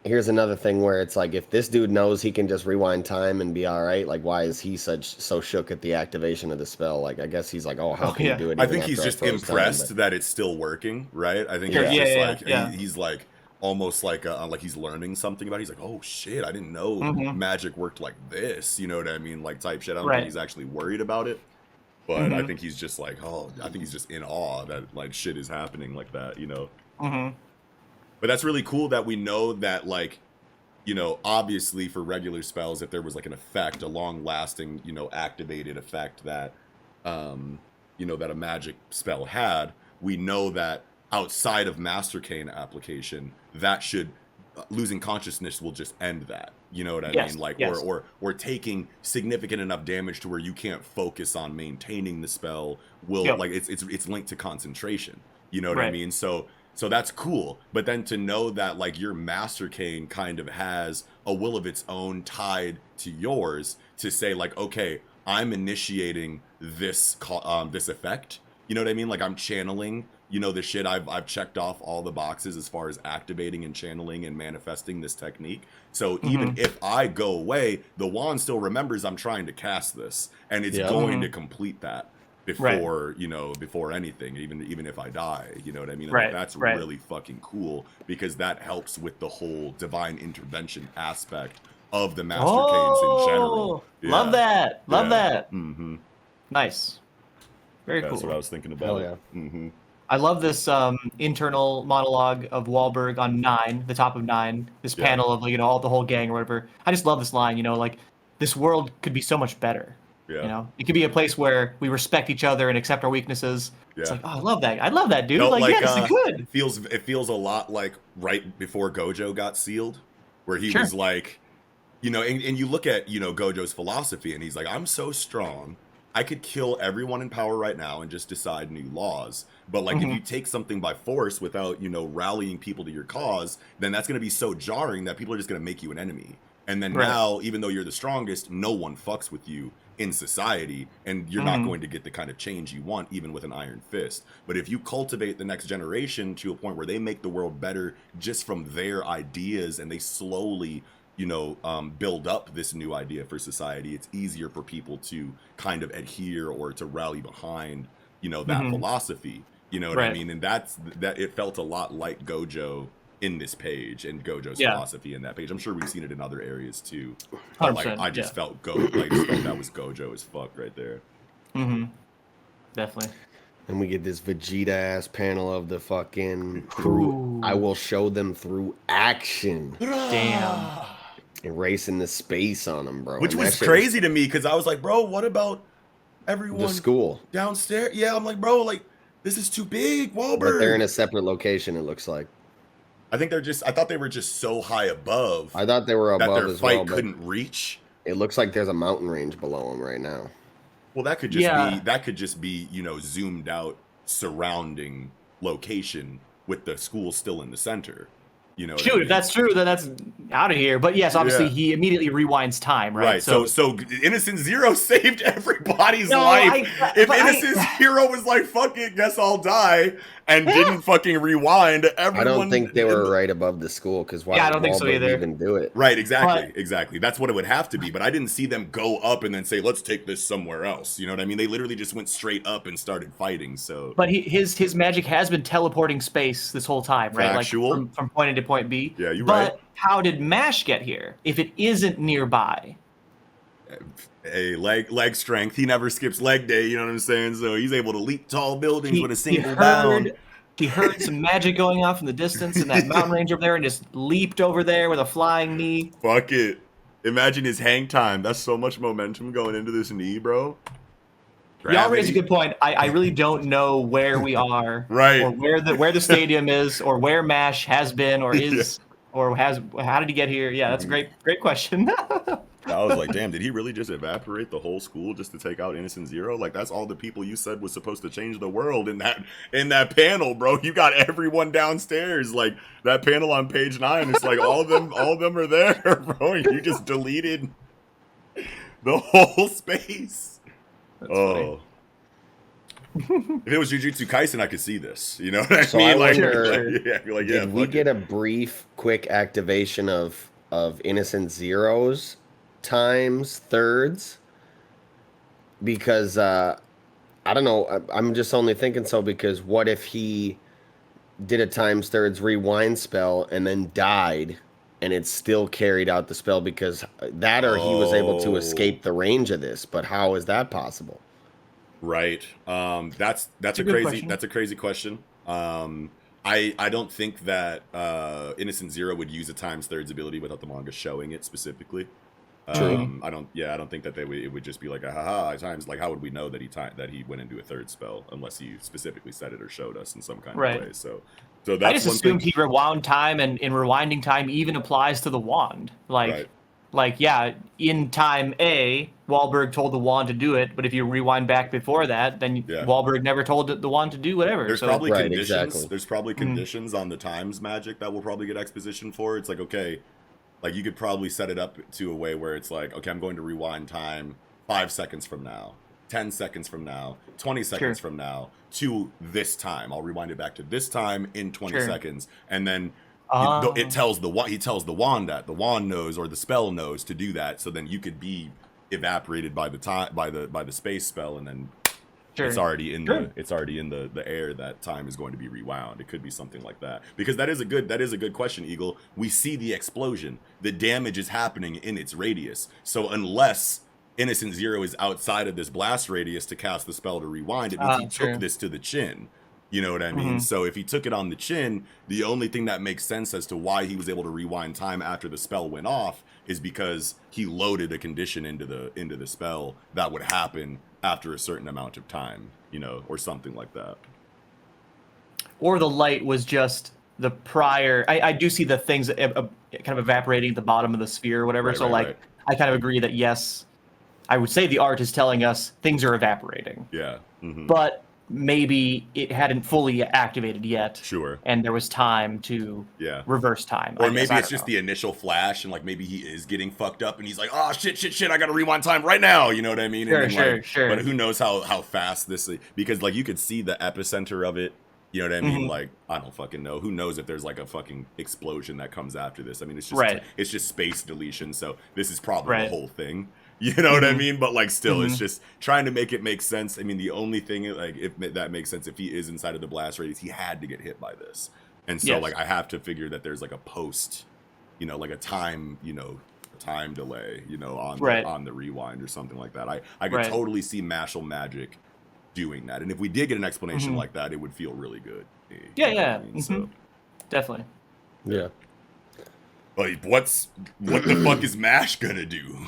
here's another thing where it's like, if this dude knows he can just rewind time and be all right, like, why is he so shook at the activation of the spell? Like, I guess he's like, oh, how can you do it? I even think he's after I just froze impressed time? that it's still working, right? I think Yeah, he's just yeah, like yeah. he's like almost like he's learning something about it. He's like, oh shit, I didn't know Mhm. magic worked like this. You know what I mean? Like type shit. I don't Right. think he's actually worried about it. But I think he's just like, oh, I think he's just in awe that like shit is happening like that, you know? But that's really cool that we know that, like, you know, obviously for regular spells, if there was like an effect, a long lasting, you know, activated effect that, you know, that a magic spell had, we know that outside of Master Cane application, that should, losing consciousness will just end that. You know what I mean? Like, or taking significant enough damage to where you can't focus on maintaining the spell will, like, it's linked to concentration. You know what I mean? So that's cool. But then to know that, like, your Master Cane kind of has a will of its own tied to yours to say, like, okay, I'm initiating this this effect. You know what I mean? Like, I'm channeling, you know, the shit. I've checked off all the boxes as far as activating and channeling and manifesting this technique. So even if I go away, the wand still remembers I'm trying to cast this, and it's going to complete that before you know, before anything, even if I die. You know what I mean? Like, that's really fucking cool, because that helps with the whole divine intervention aspect of the Master Canes in general. Love that. Love that. Nice. Very cool. That's what I was thinking about. Hell yeah. I love this internal monologue of Wahlberg on 9, the top of 9. This panel of, you know, all the whole gang or whatever. I just love this line. You know, like, this world could be so much better. You know, it could be a place where we respect each other and accept our weaknesses. It's like, oh, I love that. I love that, dude. Like, yes, it could. It feels a lot like right before Gojo got sealed, where he was like, you know, and you look at, you know, Gojo's philosophy, and he's like, I'm so strong, I could kill everyone in power right now and just decide new laws. But, like, if you take something by force without, you know, rallying people to your cause, then that's going to be so jarring that people are just going to make you an enemy. And then now, even though you're the strongest, no one fucks with you in society, and you're not going to get the kind of change you want, even with an iron fist. But if you cultivate the next generation to a point where they make the world better just from their ideas, and they slowly, you know, build up this new idea for society, it's easier for people to kind of adhere or to rally behind, you know, that philosophy. You know what I mean? And that it felt a lot like Gojo in this page, and Gojo's philosophy in that page. I'm sure we've seen it in other areas too. But, like, I just felt that was Gojo as fuck right there. Definitely. And we get this Vegeta ass panel of the fucking through. I will show them through action. Damn. Erasing the space on them, bro. Which was crazy to me, because I was like, bro, what about everyone the school downstairs? Yeah, I'm like, bro, like, this is too big, Wahlberg. But they're in a separate location, it looks like. I thought they were just so high above. I thought they were above that their as fight well, couldn't reach. It looks like there's a mountain range below them right now. Well, that could just be, you know, zoomed out surrounding location with the school still in the center. You know, if that's true, then that's out of here. But yes, obviously he immediately rewinds time, right? So Innocent Zero saved everybody's life. If Innocent Zero was like, fuck it, guess I'll die, and didn't fucking rewind, everyone. I don't think they were right above the school, because why I don't think so either. Even do it? Right, exactly. That's what it would have to be. But I didn't see them go up and then say, let's take this somewhere else. You know what I mean? They literally just went straight up and started fighting. So, but his magic has been teleporting space this whole time, right? Factual. Like from point A to point B. Yeah, you're right. But how did Mash get here if it isn't nearby? Hey, leg strength. He never skips leg day. You know what I'm saying? So he's able to leap tall buildings with a single bound. He heard some magic going off in the distance in that mountain range over there, and just leaped over there with a flying knee. Fuck it. Imagine his hang time. That's so much momentum going into this knee, bro. Y'all raise a good point. I really don't know where we are, right, or where the stadium is, or where Mash has been, or is, or has. How did he get here? Yeah, that's a great question. I was like, damn, did he really just evaporate the whole school just to take out Innocent Zero? Like, that's all the people you said was supposed to change the world in that panel, bro. You got everyone downstairs. Like, that panel on page 9, it's like all of them are there, bro. You just deleted the whole space. That's funny. If it was Jujutsu Kaisen, I could see this. You know what I So mean? I Like, wonder, yeah, did we fuck get it. a brief, quick activation of Innocent Zero's times thirds? Because I don't know. I'm just only thinking so because what if he did a times thirds rewind spell and then died, and it still carried out the spell because that, or he was able to Oh, escape the range of this. But how is that possible? right. That's It's a a good crazy question. question. I don't think that Innocent Zero would use a times thirds ability without the manga showing it specifically. True. I don't think that it would just be like a haha times. Like, how would we know that he went into a third spell unless he specifically said it or showed us in some kind of Right. way? So I that's just one thing. assumed he rewound time, and in rewinding time even applies to the wand. Right. Like yeah, in time A, Wahlberg told the wand to do it, but if you rewind back before that, then Yeah. Wahlberg never told the wand to do whatever. There's So probably Right, conditions. exactly. There's probably conditions on the times magic that will probably get exposition for. It's like, okay, like you could probably set it up to a way where it's like, okay, I'm going to rewind time 5 seconds from now, 10 seconds from now, 20 seconds from now to this time. I'll rewind it back to this time in 20 seconds, and then it tells he tells the wand that the wand knows, or the spell knows to do that. So then you could be evaporated by the time by the space spell, and then it's already in the air that time is going to be rewound. It could be something like that, because that is a good question, Eagle. We see the explosion, the damage is happening in its radius. So unless Innocent Zero is outside of this blast radius to cast the spell to rewind, it means he took this to the chin. You know what I mean? So if he took it on the chin, the only thing that makes sense as to why he was able to rewind time after the spell went off is because he loaded a condition into the spell that would happen after a certain amount of time, you know, or something like that. Or the light was just the prior. I do see the things kind of evaporating at the bottom of the sphere or whatever. Right. I kind of agree that yes, I would say the art is telling us things are evaporating. Yeah. But maybe it hadn't fully activated yet. Sure. And there was time to reverse time. Or maybe it's just the initial flash, and like maybe he is getting fucked up and he's like, oh shit, I gotta rewind time right now. You know what I mean? Sure. But who knows how fast this is, because like you could see the epicenter of it. You know what I mean? Like, I don't fucking know. Who knows if there's like a fucking explosion that comes after this? I mean, it's just space deletion. So this is probably the whole thing. You know what I mean? But like, still, it's just trying to make it make sense. I mean, the only thing, like, if that makes sense, if he is inside of the blast radius, he had to get hit by this, and so like, I have to figure that there's like a post, you know, like a time, you know, time delay, you know, on the rewind or something like that. I could totally see Mashle magic doing that, and if we did get an explanation like that, it would feel really good. Yeah. So. Definitely. Yeah. Like, what the fuck is Mash gonna do?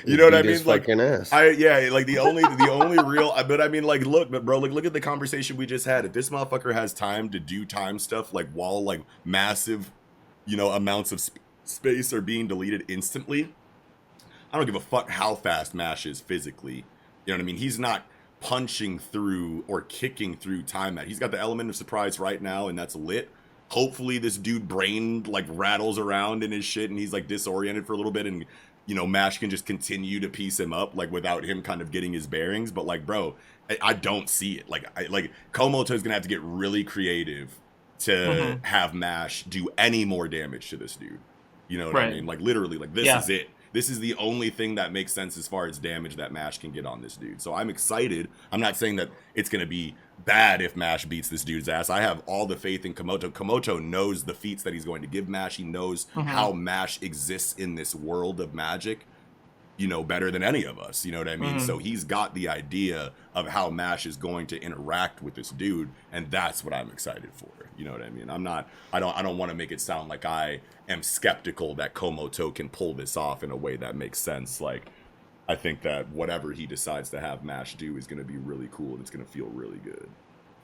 You know what I mean? Like, like the only real. But I mean, like, look at the conversation we just had. If this motherfucker has time to do time stuff, like while like massive, you know, amounts of space are being deleted instantly, I don't give a fuck how fast Mash is physically. You know what I mean? He's not punching through or kicking through time. He's got the element of surprise right now, and that's lit. Hopefully this dude brain like rattles around in his shit and he's like disoriented for a little bit, and you know, Mash can just continue to piece him up like without him kind of getting his bearings. But like, bro, I don't see it. Like, Komoto is gonna have to get really creative to have Mash do any more damage to this dude. You know what I mean? Like, literally, like, this is it. This is the only thing that makes sense as far as damage that Mash can get on this dude. So I'm excited. I'm not saying that it's going to be bad if Mash beats this dude's ass. I have all the faith in Komoto. Komoto knows the feats that he's going to give Mash. He knows how Mash exists in this world of magic, you know, better than any of us. You know what I mean? So he's got the idea of how Mash is going to interact with this dude, and that's what I'm excited for. You know what I mean? I don't want to make it sound like I am skeptical that Komoto can pull this off in a way that makes sense. Like, I think that whatever he decides to have Mash do is going to be really cool, and it's going to feel really good.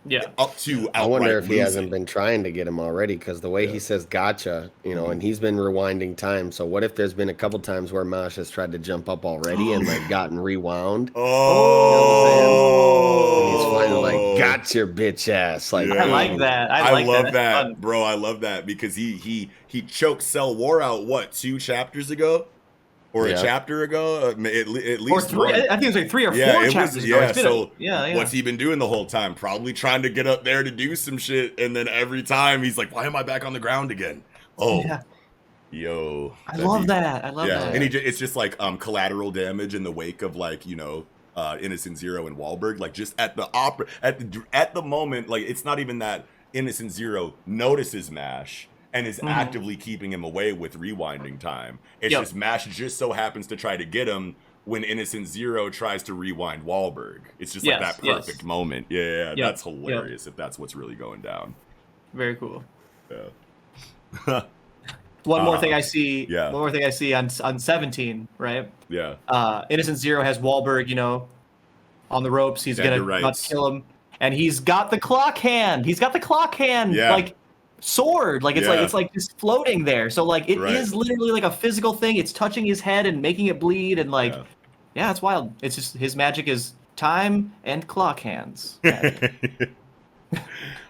Yeah. Up to I wonder if he hasn't been trying to get him already, because the way he says gotcha, you know, and he's been rewinding time. So what if there's been a couple times where Mash has tried to jump up already and like gotten rewound? And he's finally like, got your bitch ass. Like, I like that. I love that, bro. I love that, because he choked Cell War out, what, 2 chapters ago? or a Yeah. chapter ago, at Or least 3. one. I think it was like 3 or 4 Yeah, it chapters was. ago. Yeah, It's been so yeah. what's he been doing the whole time? Probably trying to get up there to do some shit, and then every time he's like, "Why am I back on the ground again?" Oh, Yeah. yo, I love that. I love yeah, that. and it's just like collateral damage in the wake of like Innocent Zero and Wahlberg. Like just at the moment, like it's not even that Innocent Zero notices Mash and is actively keeping him away with rewinding time. It's just Mash just so happens to try to get him when Innocent Zero tries to rewind Wahlberg. It's just like that perfect moment. Yeah, that's hilarious if that's what's really going down. Very cool. Yeah. One more thing I see. Yeah. One more thing I see on 17, right? Yeah. Innocent Zero has Wahlberg, on the ropes. He's Yeah, gonna you're right. about to kill him, and he's got the clock hand. Yeah. Like sword. Like it's like just floating there. So like it is literally like a physical thing. It's touching his head and making it bleed, and like yeah, it's wild. It's just his magic is time and clock hands.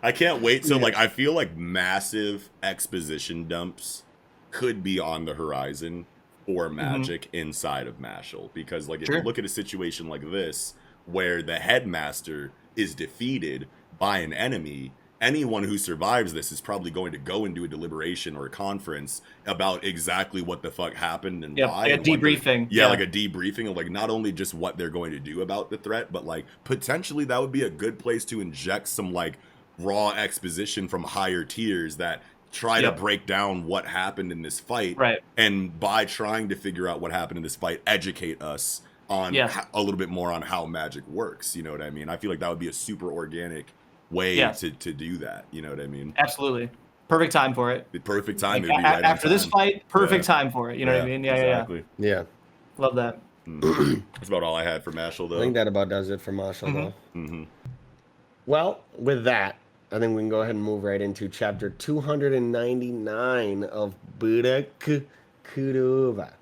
I can't wait. So like I feel like massive exposition dumps could be on the horizon for magic inside of Mashle, because like if you look at a situation like this where the headmaster is defeated by an enemy, anyone who survives this is probably going to go and do a deliberation or a conference about exactly what the fuck happened and why. Like a and what debriefing. like a debriefing of like not only just what they're going to do about the threat, but like potentially that would be a good place to inject some like raw exposition from higher tiers that try to break down what happened in this fight, and by trying to figure out what happened in this fight, educate us on a little bit more on how magic works. You know what I mean? I feel like that would be a super organic way to do that. You know what I mean? Absolutely. Perfect time for it. The perfect time. Like, after this fight, perfect time for it. You know what I mean? Yeah, exactly. Yeah. Love that. That's about all I had for Mashle, though. I think that about does it for Mashle, though. Well, with that, I think we can go ahead and move right into chapter 299 of Budak Kurova.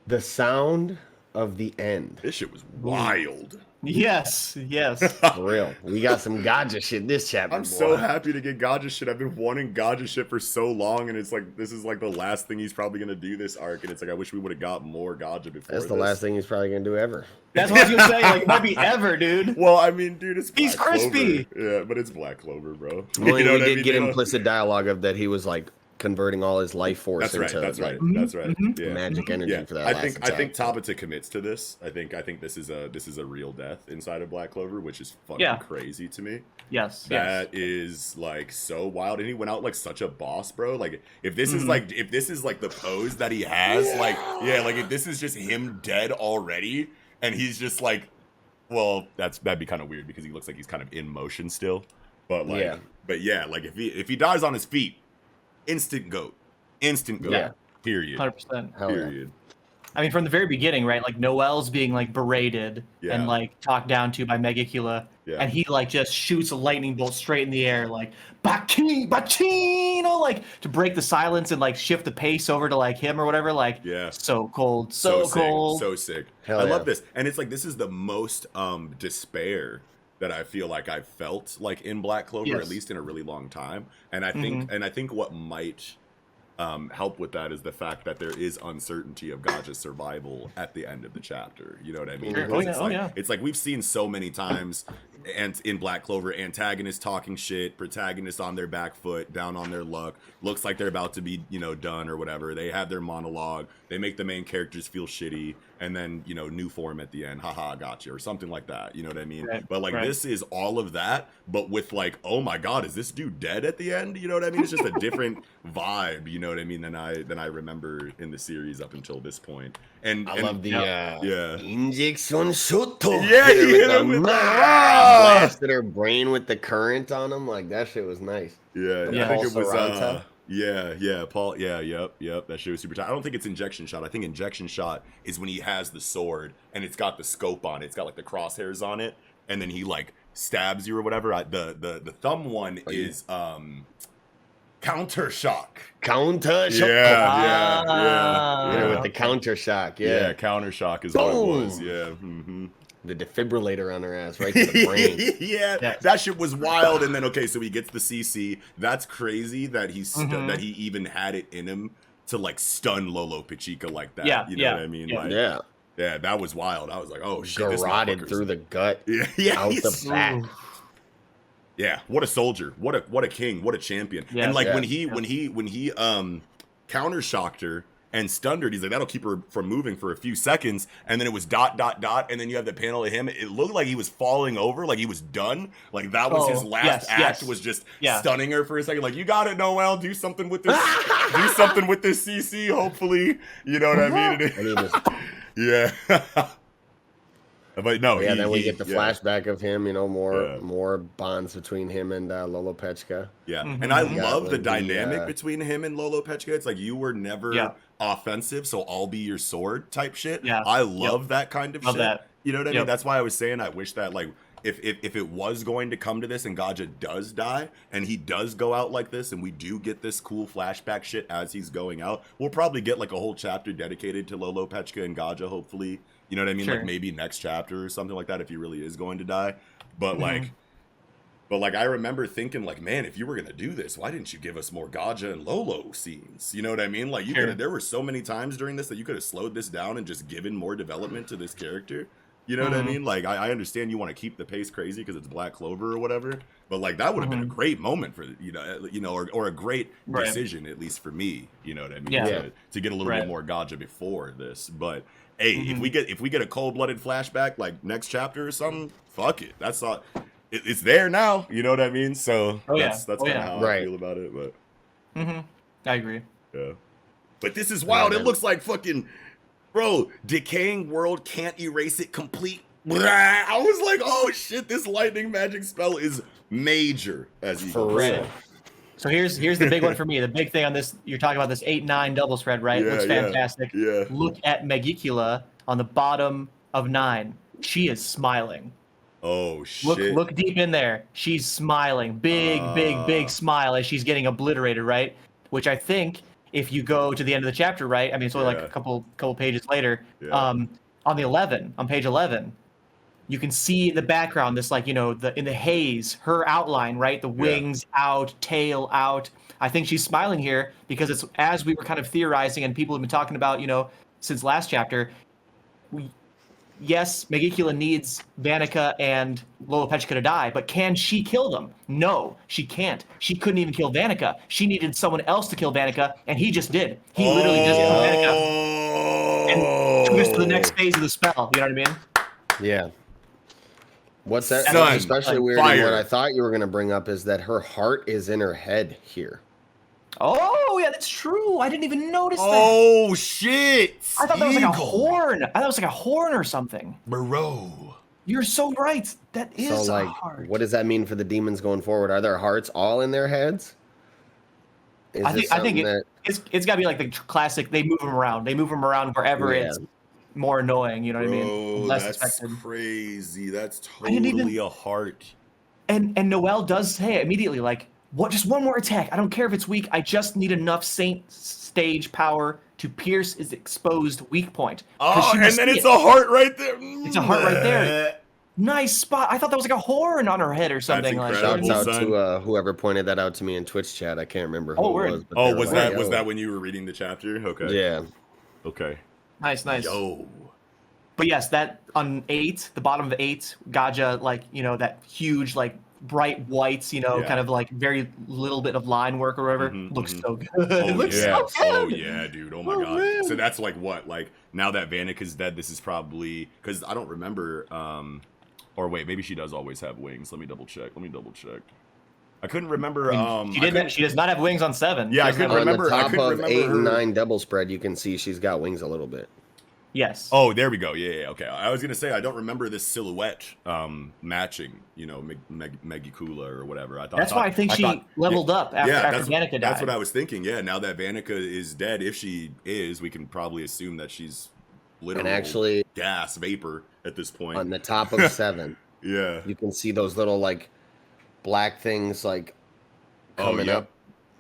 The Sound of the End. This shit was wild. Yes. For real. We got some Gaja shit this chapter. I'm so happy to get Gaja shit. I've been wanting Gaja shit for so long, and it's like this is like the last thing he's probably gonna do this arc, and it's like I wish we would have got more Gaja before. That's the last thing he's probably gonna do ever. That's what I was gonna say. Like, it might be ever, dude. Well, I mean, dude, it's He's Black crispy. Clover. Yeah, but it's Black Clover, bro. Well, we did get implicit dialogue of that he was like converting all his life force into That's right. Yeah. magic energy for that. I think Tabata commits to this. I think this is a real death inside of Black Clover, which is fucking crazy to me. Yes. That is like so wild, and he went out like such a boss, bro. Like if this is like the pose that he has, like if this is just him dead already, and he's just like, well, that'd be kind of weird because he looks like he's kind of in motion still. But like, like if he dies on his feet. Instant goat. Yeah. Period. 100%. Period. I mean, from the very beginning, right? Like Noelle's being like berated and like talked down to by Megacula, and he like just shoots a lightning bolt straight in the air, like Bachino, like to break the silence and like shift the pace over to like him or whatever. Like, so cold, so cold, so sick. I love this, and it's like this is the most despair that I feel like I've felt like in Black Clover, at least in a really long time. And I think what might help with that is the fact that there is uncertainty of Gaja's survival at the end of the chapter. You know what I mean? It's like we've seen so many times, and in Black Clover, antagonists talking shit, protagonists on their back foot, down on their luck, looks like they're about to be, done or whatever. They have their monologue, they make the main characters feel shitty, and then, new form at the end, haha, gotcha, or something like that. You know what I mean? But like this is all of that, but with like, oh my god, is this dude dead at the end? You know what I mean? It's just a different vibe, you know what I mean, than I remember in the series up until this point. And I love the injection shoto. Yeah, he hit him with blasted her brain with the current on him. Like that shit was nice. Yeah, I think it was Paul. Yeah, yep. That shit was super tight. I don't think it's injection shot. I think injection shot is when he has the sword and it's got the scope on it. It's got like the crosshairs on it, and then he like stabs you or whatever. The thumb one is counter shock. Counter shock. Yeah. With the counter shock. Yeah, counter shock is what it was. Yeah. Mm-hmm. The defibrillator on her ass right to the brain. That shit was wild. And then so he gets the CC. That's crazy that that he even had it in him to like stun Lolo Pachica like that. Yeah, You know what I mean? yeah. Like, Yeah. yeah, that was wild. I was like, oh shit, this Garroted motherfucker's- through the gut, yeah, out the he's- back. Yeah, what a soldier, what a king, what a champion. Yeah, and like yeah. when he counter shocked her and stunned her, he's like, that'll keep her from moving for a few seconds. And then it was ... and then you have the panel of him. It looked like he was falling over, like he was done. Like that was his last act, was just stunning her for a second. Like, you got it, Noel. Do something with this. Do something with this CC. Hopefully, you know what I mean. Yeah. But no, then we get the flashback of him, you know, more bonds between him and Lolo Pechka. Yeah, and I love the when dynamic between him and Lolo Pechka. It's like, you were never offensive, so I'll be your sword type shit. Yeah. I love that kind of shit. That. You know what I mean? That's why I was saying I wish that, like, if it was going to come to this and Gaja does die and he does go out like this and we do get this cool flashback shit as he's going out, we'll probably get like a whole chapter dedicated to Lolo Pechka and Gaja, hopefully. You know what I mean? Sure. Like maybe next chapter or something like that if he really is going to die. But like I remember thinking, like, man, if you were gonna do this, why didn't you give us more Gaja and Lolo scenes? You know what I mean? Like, you could have. There were so many times during this that you could have slowed this down and just given more development to this character. You know what I mean? Like, I understand you want to keep the pace crazy because it's Black Clover or whatever, but like that would have been a great moment for or a great decision, at least for me. You know what I mean? Yeah. To get a little bit more Gaja before this, but. Hey, if we get a cold-blooded flashback like next chapter or something, fuck it. That's not. It's there now. You know what I mean? So that's kind of how I feel about it. But I agree. Yeah, but this is wild. It looks like fucking, bro. Decaying world can't erase it complete. I was like, oh shit, this lightning magic spell is major. As you For real. So here's the big one for me. The big thing on this, you're talking about this 8-9 double spread, right? Looks fantastic. Yeah. Look at Megicula on the bottom of 9. She is smiling. Oh shit. Look deep in there. She's smiling. Big smile as she's getting obliterated, right? Which I think if you go to the end of the chapter, right? I mean, it's only like a couple pages later. On page 11, you can see in the background this, like, you know, in the haze, her outline, right? The wings out, tail out. I think she's smiling here because it's, as we were kind of theorizing and people have been talking about, you know, since last chapter, yes, Megicula needs Vanica and Lolo Pechka to die, but can she kill them? No, she can't. She couldn't even kill Vanica. She needed someone else to kill Vanica, and he just did. He literally just killed Vanica and took us to the next phase of the spell. You know what I mean? Yeah. What's that? Son, What's especially weird, fire. and what I thought you were going to bring up is that her heart is in her head here. Oh, yeah, that's true. I didn't even notice that. Oh shit! I thought that was like a horn. I thought it was like a horn or something. Bro. You're so right. That is So, like, a heart. what does that mean for the demons going forward? Are their hearts all in their heads? I think it's got to be like the classic. They move them around. They move them around wherever it's more annoying. You know what I mean? Less That's expected. Crazy. That's totally a heart. And Noelle does say immediately, like, what? Just one more attack. I don't care if it's weak. I just need enough Saint stage power to pierce his exposed weak point. Oh, and then it's a heart right there. It's a heart right there. Nice spot. I thought that was like a horn on her head or something. Like that. Shouts out to whoever pointed that out to me in Twitch chat. I can't remember who it was. But was that when you were reading the chapter? Okay. Yeah. Okay. Nice. Yo. But yes, that on 8, the bottom of 8, Gaja, like, you know, that huge, like, bright whites, you know, kind of like very little bit of line work or whatever. Looks so good. Oh, it looks yeah. so good. Oh, yeah, dude. Oh, my God. Man. So that's like what? Like, now that Vanica's dead, this is probably... Because I don't remember... Or wait, maybe she does always have wings. Let me double check. I couldn't remember... She does not have wings on 7. Yeah, I couldn't remember. On the top of 8 her... and 9 double spread, you can see she's got wings a little bit. Yes. Oh, there we go. Yeah, okay. I was gonna say I don't remember this silhouette matching, you know, Megicula or whatever. That's why I think she leveled up after Vanica died. That's what I was thinking. Yeah, now that Vanica is dead, if she is, we can probably assume that she's literally actually gas vapor at this point. On the top of 7, yeah, you can see those little like black things like coming up.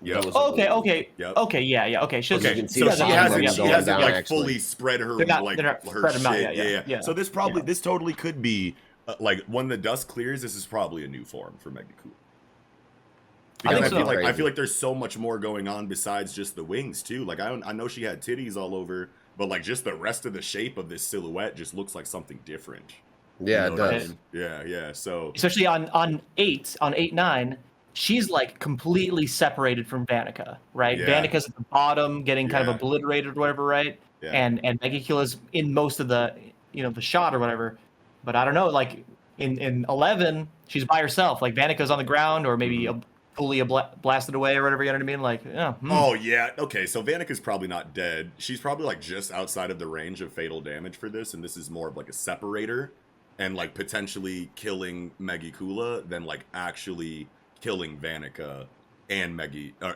Yeah. Okay. Yep. Okay. Yeah. Okay. So she hasn't like fully spread her her shit. Yeah. So this totally could be like when the dust clears. This is probably a new form for Megicula. Because I think so. I feel like there's so much more going on besides just the wings too. Like I know she had titties all over, but like just the rest of the shape of this silhouette just looks like something different. Yeah, You know it what I does. mean? Yeah. So Especially on 8-9, she's like completely separated from Vanica, right? Yeah. Vanica's at the bottom, getting kind of Yeah. obliterated or whatever, right? Yeah. And Megicula's in most of the the shot or whatever. But I don't know, like in 11, she's by herself. Like Vanica's on the ground or maybe fully blasted away or whatever. You know what I mean? Like, yeah. Oh yeah. Okay, so Vanica's probably not dead. She's probably like just outside of the range of fatal damage for this, and this is more of like a separator, and like potentially killing Megicula than like actually killing Vanica and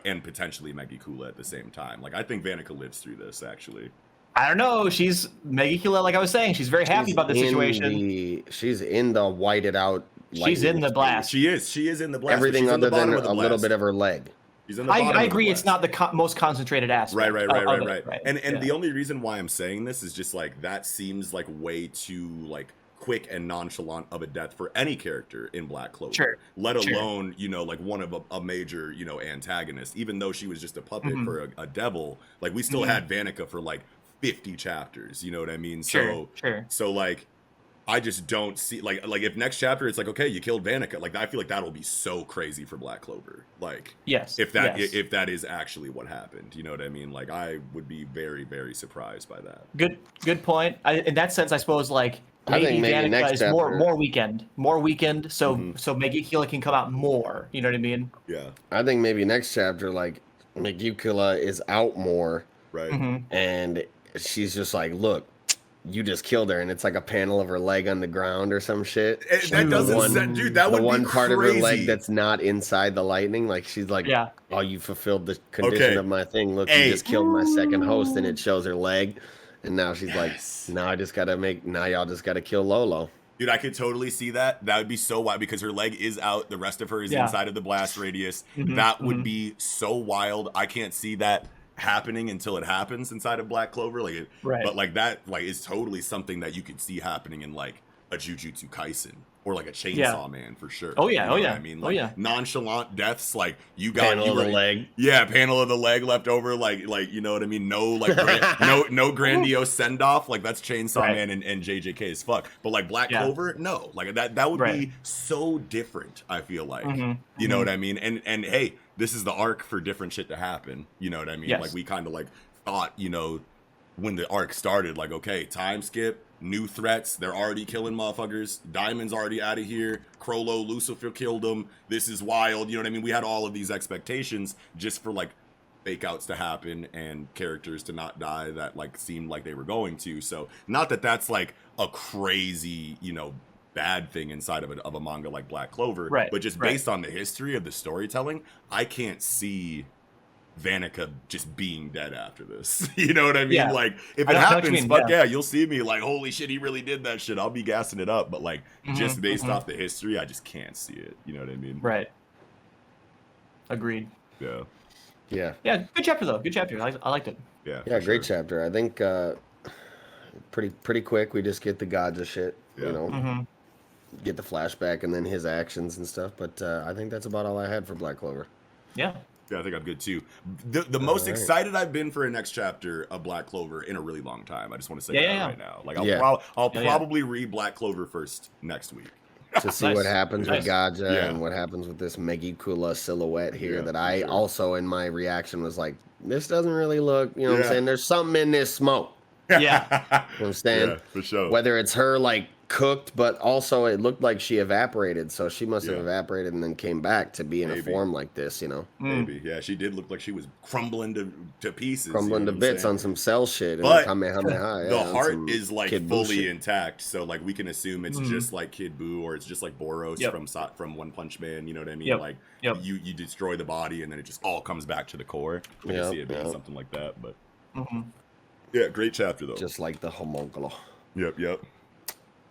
and potentially Megicula at the same time. Like I think Vanica lives through this actually. I don't know. She's Megicula, like I was saying, she's very happy about the situation. She's in the whited out. She's in the blast. She is in the blast. Everything other than a little bit of her leg. She's in the bottom I of the agree. It's blast. not the most concentrated aspect. Right. And the only reason why I'm saying this is just like that seems like way too like quick and nonchalant of a death for any character in Black Clover. Sure. Let alone, like one of a major, antagonist. Even though she was just a puppet for a devil, like we still had Vanica for like 50 chapters. You know what I mean? Sure. So like I just don't see like if next chapter it's like, okay, you killed Vanica, like I feel like that'll be so crazy for Black Clover. Like if that is actually what happened, you know what I mean? Like I would be very, very surprised by that. Good point. In that sense, I suppose like maybe Vanica is more weakened. So Megicula can come out more. You know what I mean? Yeah. I think maybe next chapter like Megicula is out more, right? And she's just like, look, you just killed her, and it's like a panel of her leg on the ground or some shit. That doesn't, dude. That would be one part of her leg crazy. that's not inside the lightning. Like she's like, oh, you fulfilled the condition of my thing. Look, Hey. you just killed my second host, and it shows her leg. And now she's like, now y'all just gotta kill Lolo. Dude, I could totally see that. That would be so wild because her leg is out. The rest of her is inside of the blast radius. That would be so wild. I can't see that happening until it happens inside of Black Clover. But like that like is totally something that you could see happening in like a Jujutsu Kaisen or like a Chainsaw Man for sure. Oh yeah, you know what I mean, like nonchalant deaths, like you got panel of the leg. Yeah, panel of the leg left over, like you know what I mean. No like no grandiose send off. Like that's Chainsaw Man and JJK as fuck. But like Black Clover, no, like that would be so different. I feel like you know what I mean. And hey, this is the arc for different shit to happen. You know what I mean? Yes. Like we kind of like thought, when the arc started, like okay, time skip. New threats, they're already killing motherfuckers. Diamond's already out of here. Crollo, Lucifer killed him. This is wild. You know what I mean? We had all of these expectations just for like fake outs to happen and characters to not die that like seemed like they were going to. So not that that's like a crazy, bad thing inside of a manga like Black Clover, but just based on the history of the storytelling, I can't see Vanica just being dead after this. You know what I mean? Yeah. Like if it happens, fuck yeah, you'll see me like, holy shit, he really did that shit. I'll be gassing it up. But like just based off the history, I just can't see it. You know what I mean? Right. Agreed. Yeah. Yeah. Yeah. Good chapter though. Good chapter. I liked it. Yeah. Yeah, great chapter. I think pretty quick. We just get the gods of shit. Yeah. Get the flashback and then his actions and stuff. But I think that's about all I had for Black Clover. Yeah. Yeah, I think I'm good too. The most excited I've been for a next chapter of Black Clover in a really long time. I just want to say that right now. Like I'll probably read Black Clover first next week. To see what happens with Gaja and what happens with this Megicula silhouette here that I also in my reaction was like, this doesn't really look, what I'm saying? There's something in this smoke. Yeah. You know what I'm saying? Yeah, for sure. Whether it's her like cooked, but also it looked like she evaporated, so she must have evaporated and then came back to be in a form like this, Maybe, yeah. She did look like she was crumbling to pieces, crumbling to bits on some cell shit. And but the heart is like fully intact, so like we can assume it's just like Kid Buu or it's just like Boros from One Punch Man. You know what I mean? Like you destroy the body and then it just all comes back to the core. I can see it being something like that, but yeah, great chapter though. Just like the homunculo. Yep.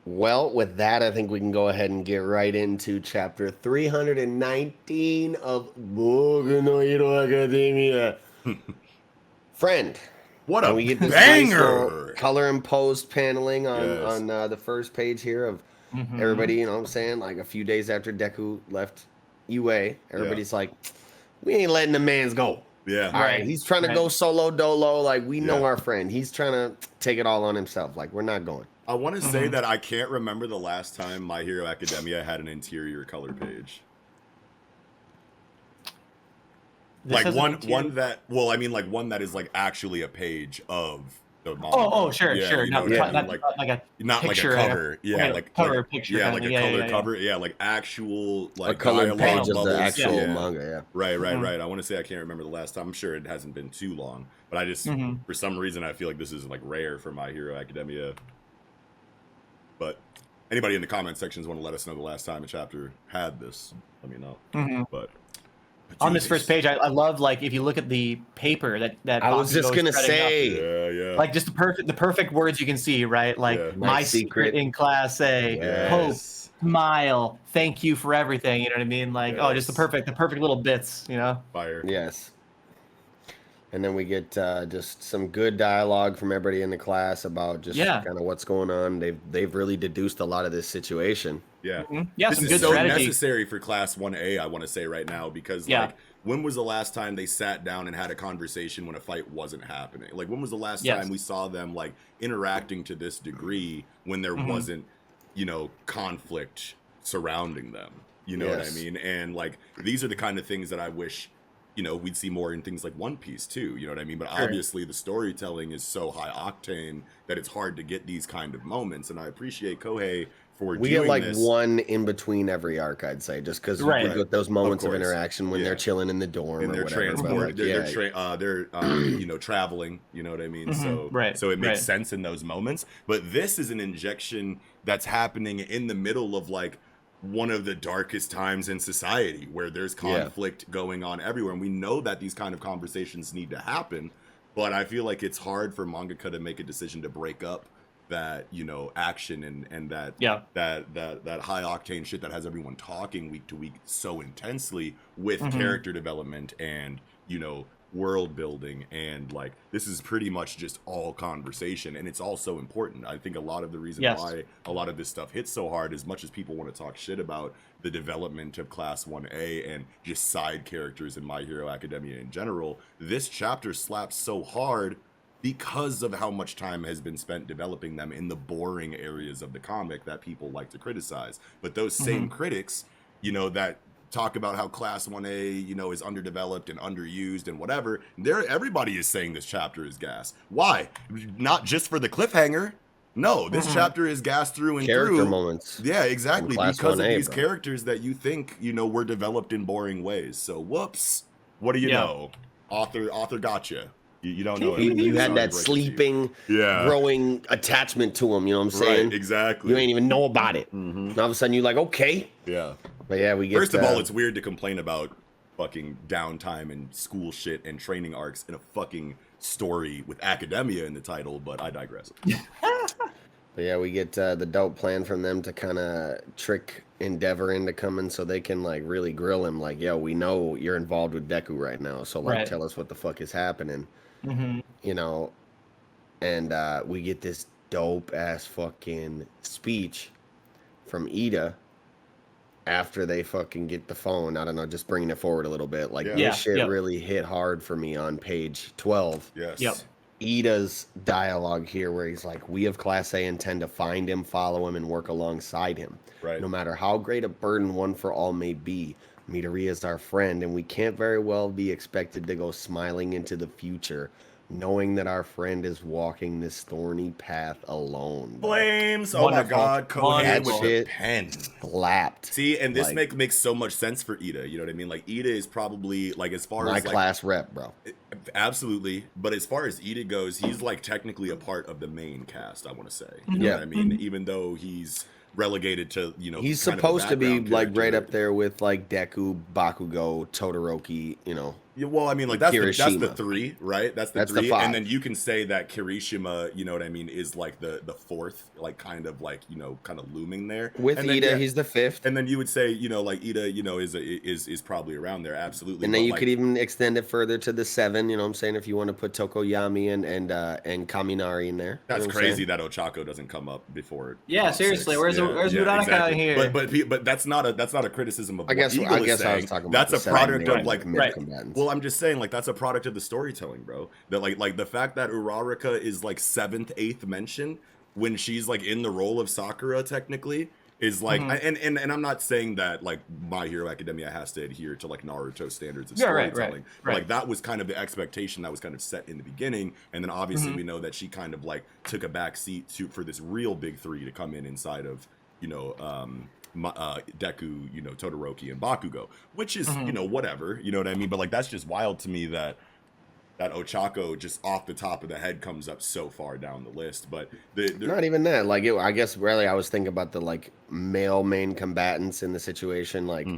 Well, with that, I think we can go ahead and get right into chapter 319 of Boku no Hero Academia. Friend. What a we get this banger! Nice color imposed paneling on the first page here of everybody, what I'm saying? Like a few days after Deku left, UA. Everybody's like, we ain't letting the man's go. Yeah. All right, he's trying to go solo dolo. Like, we know Yeah. our friend. He's trying to take it all on himself. Like, we're not going. I want to say that I can't remember the last time My Hero Academia had an interior color page. Like one that, well, I mean, like one that is like actually a page of the manga. Sure. You know Not, what I mean? not like a Not picture, like a cover. Like cover picture. Yeah, like a color yeah. cover. Yeah, like actual like A colored dialogue page of bubbles. the actual manga, yeah. Right. I want to say I can't remember the last time. I'm sure it hasn't been too long, but I just for some reason I feel like this is like rare for My Hero Academia. But anybody in the comment sections want to let us know the last time a chapter had this, let me know. But on this first page, I love, like, if you look at the paper that I was just gonna say, yeah, like, just the perfect words you can see, right? Like, my secret in class A, hope, smile, thank you for everything. You know what I mean? Like, just the perfect little bits. You know? Fire. Yes. And then we get just some good dialogue from everybody in the class about just kind of what's going on. They've really deduced a lot of this situation. Yeah. Yeah, this some is good so strategy. necessary for Class 1A, I want to say right now, because like, when was the last time they sat down and had a conversation when a fight wasn't happening? Like, when was the last time we saw them like interacting to this degree when there wasn't, you know, conflict surrounding them? You know what I mean? And like, these are the kind of things that I wish, you know, we'd see more in things like One Piece too, you know what I mean? But obviously the storytelling is so high octane that it's hard to get these kind of moments. And I appreciate Kohei for we doing get like this. one in between every arc, I'd say, just because we get those moments of interaction when they're chilling in the dorm and or they're whatever. transport, they're you know, traveling, you know what I mean? So it makes sense in those moments. But this is an injection that's happening in the middle of like one of the darkest times in society, where there's conflict going on everywhere, and we know that these kind of conversations need to happen, but I feel like it's hard for mangaka to make a decision to break up that, you know, action and that that high octane shit that has everyone talking week to week so intensely with character development and, you know, world building. And like, this is pretty much just all conversation, and it's all so important. I think a lot of the reason why a lot of this stuff hits so hard, as much as people want to talk shit about the development of Class 1A and just side characters in My Hero Academia in general, this chapter slaps so hard because of how much time has been spent developing them in the boring areas of the comic that people like to criticize. But those same critics, you know, that talk about how Class 1A, you know, is underdeveloped and underused and whatever, everybody is saying this chapter is gas. Why? Not just for the cliffhanger. No, this chapter is gas through and Character through. moments. Yeah, exactly. Because 1A, of these bro. characters that you think, you know, were developed in boring ways. So whoops. What do you know? Author gotcha. You don't know. You had that sleeping, growing attachment to him. You know what I'm saying? Right, exactly. You ain't even know about it. And all of a sudden, you're like, okay. Yeah. But yeah, we get. First of all, it's weird to complain about fucking downtime and school shit and training arcs in a fucking story with academia in the title, but I digress. But yeah, we get the dope plan from them to kind of trick Endeavor into coming so they can like really grill him. Like, yo, we know you're involved with Deku right now, so like tell us what the fuck is happening. You know, and we get this dope ass fucking speech from Ida after they fucking get the phone. I don't know, just bringing it forward a little bit. Like, this shit really hit hard for me on page 12. Yes. Ida's dialogue here where he's like, we of Class A intend to find him, follow him, and work alongside him. Right. No matter how great a burden One for All may be, Midoriya is our friend, and we can't very well be expected to go smiling into the future, knowing that our friend is walking this thorny path alone. Flames! Oh my god, Kohei with the pen. Slapped. See, and this like, makes so much sense for Ida, you know what I mean? Like, Ida is probably, like, as far my as, like, class rep, bro. Absolutely. But as far as Ida goes, he's, like, technically a part of the main cast, I want to say. You know what I mean? Even though he's relegated to, you know, he's kind of supposed to be background like right character. up there with like Deku, Bakugo, Todoroki, you know, Yeah, well, I mean, like that's the Kirishima. three, right? That's the That's the three, five. and then you can say that Kirishima, you know what I mean, is like the fourth, like kind of like, you know, kind of looming there. With And then, Ida, yeah, he's the fifth. and then you would say, you know, like Ida, you know, is probably around there, absolutely. And then but, you like, could even extend it further to the 7. You know what I'm saying? If you want to put Tokoyami and Kaminari in there. that's you know what I'm crazy saying? that Ochako doesn't come up before. Yeah, seriously, 6. where's Uraraka here? But that's not a criticism of I guess what Eagle I is guess I was saying. talking about That's the a product seven of like right. combatants. Well, I'm just saying, like, that's a product of the storytelling, bro. That like the fact that Uraraka is like 7th, 8th mention when she's like in the role of Sakura technically is like, and I'm not saying that like My Hero Academia has to adhere to like Naruto standards of storytelling. But, like that was kind of the expectation that was kind of set in the beginning, and then obviously we know that she kind of like took a back seat for this real big three to come in inside of, you know, Deku, you know, Todoroki and Bakugo, which is, you know, whatever, you know what I mean? But like that's just wild to me that Ochako just off the top of the head comes up so far down the list. But Not even that. Like I guess really I was thinking about the like male main combatants in the situation. Like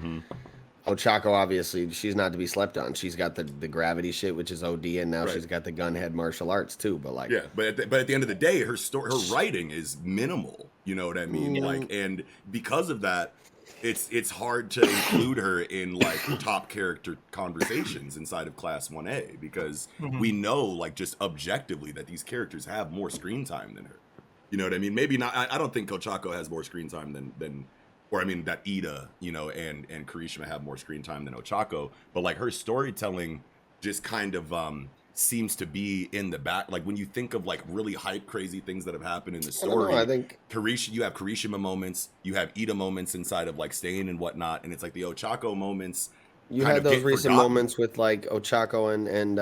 Ochako, obviously, she's not to be slept on. She's got the gravity shit, which is OD, and now she's got the gunhead martial arts too. But like, yeah, but at the end of the day, her writing is minimal. You know what I mean? Like, and because of that, it's hard to include her in like top character conversations inside of Class 1A because we know, like, just objectively that these characters have more screen time than her. You know what I mean? Maybe not. I don't think Ochako has more screen time than. Or I mean that Ida, you know, and Kirishima have more screen time than Ochako, but like her storytelling just kind of seems to be in the back. Like when you think of like really hype, crazy things that have happened in the story, I think you have Kirishima moments, you have Ida moments inside of like Stain and whatnot, and it's like the Ochako moments. You had those recent moments with like Ochako and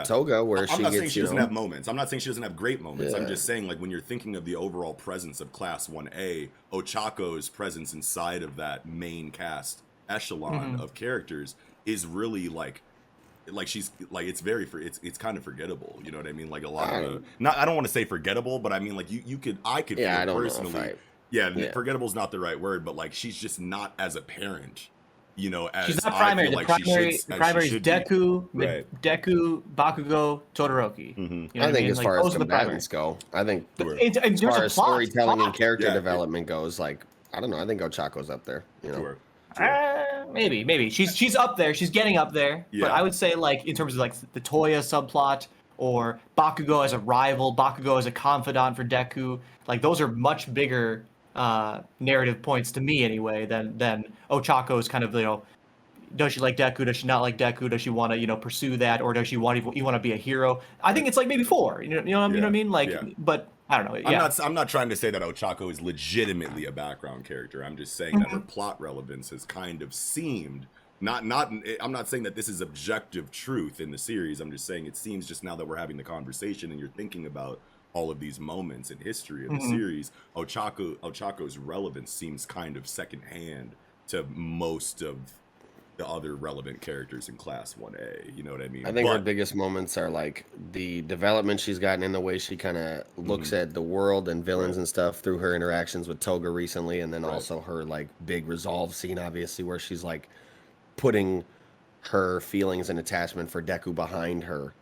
Toga where I'm she not gets, saying she doesn't have moments. I'm not saying she doesn't have great moments. Yeah. I'm just saying, like, when you're thinking of the overall presence of Class 1A, Ochako's presence inside of that main cast echelon of characters is really like she's like it's kind of forgettable. You know what I mean? Like a lot of I don't want to say forgettable, but I mean like I could feel I don't personally. know Forgettable is not the right word, but like she's just not as apparent. You know, as she's not primary. I feel The primary is Deku, Deku, Bakugo, Todoroki. You know I think as far as combatants go, I think as far as storytelling and character development goes, like I don't know, I think Ochako's up there. You know, maybe she's up there. She's getting up there. Yeah. But I would say like in terms of like the Toya subplot or Bakugo as a rival, Bakugo as a confidant for Deku, like those are much bigger narrative points to me anyway than Ochako's kind of, you know, does she like Deku, does she not like Deku, does she want to, you know, pursue that, or does she want to be a hero? I think it's like maybe 4, you know what I mean, like but I don't know. I'm not trying to say that Ochako is legitimately a background character. I'm just saying that her plot relevance has kind of seemed I'm not saying that this is objective truth in the series. I'm just saying it seems, just now that we're having the conversation and you're thinking about all of these moments in history of the series, Ochako's relevance seems kind of secondhand to most of the other relevant characters in Class 1A. You know what I mean? I think her biggest moments are like the development she's gotten in the way she kind of looks at the world and villains and stuff through her interactions with Toga recently, and then also her like big resolve scene, obviously, where she's like putting her feelings and attachment for Deku behind her,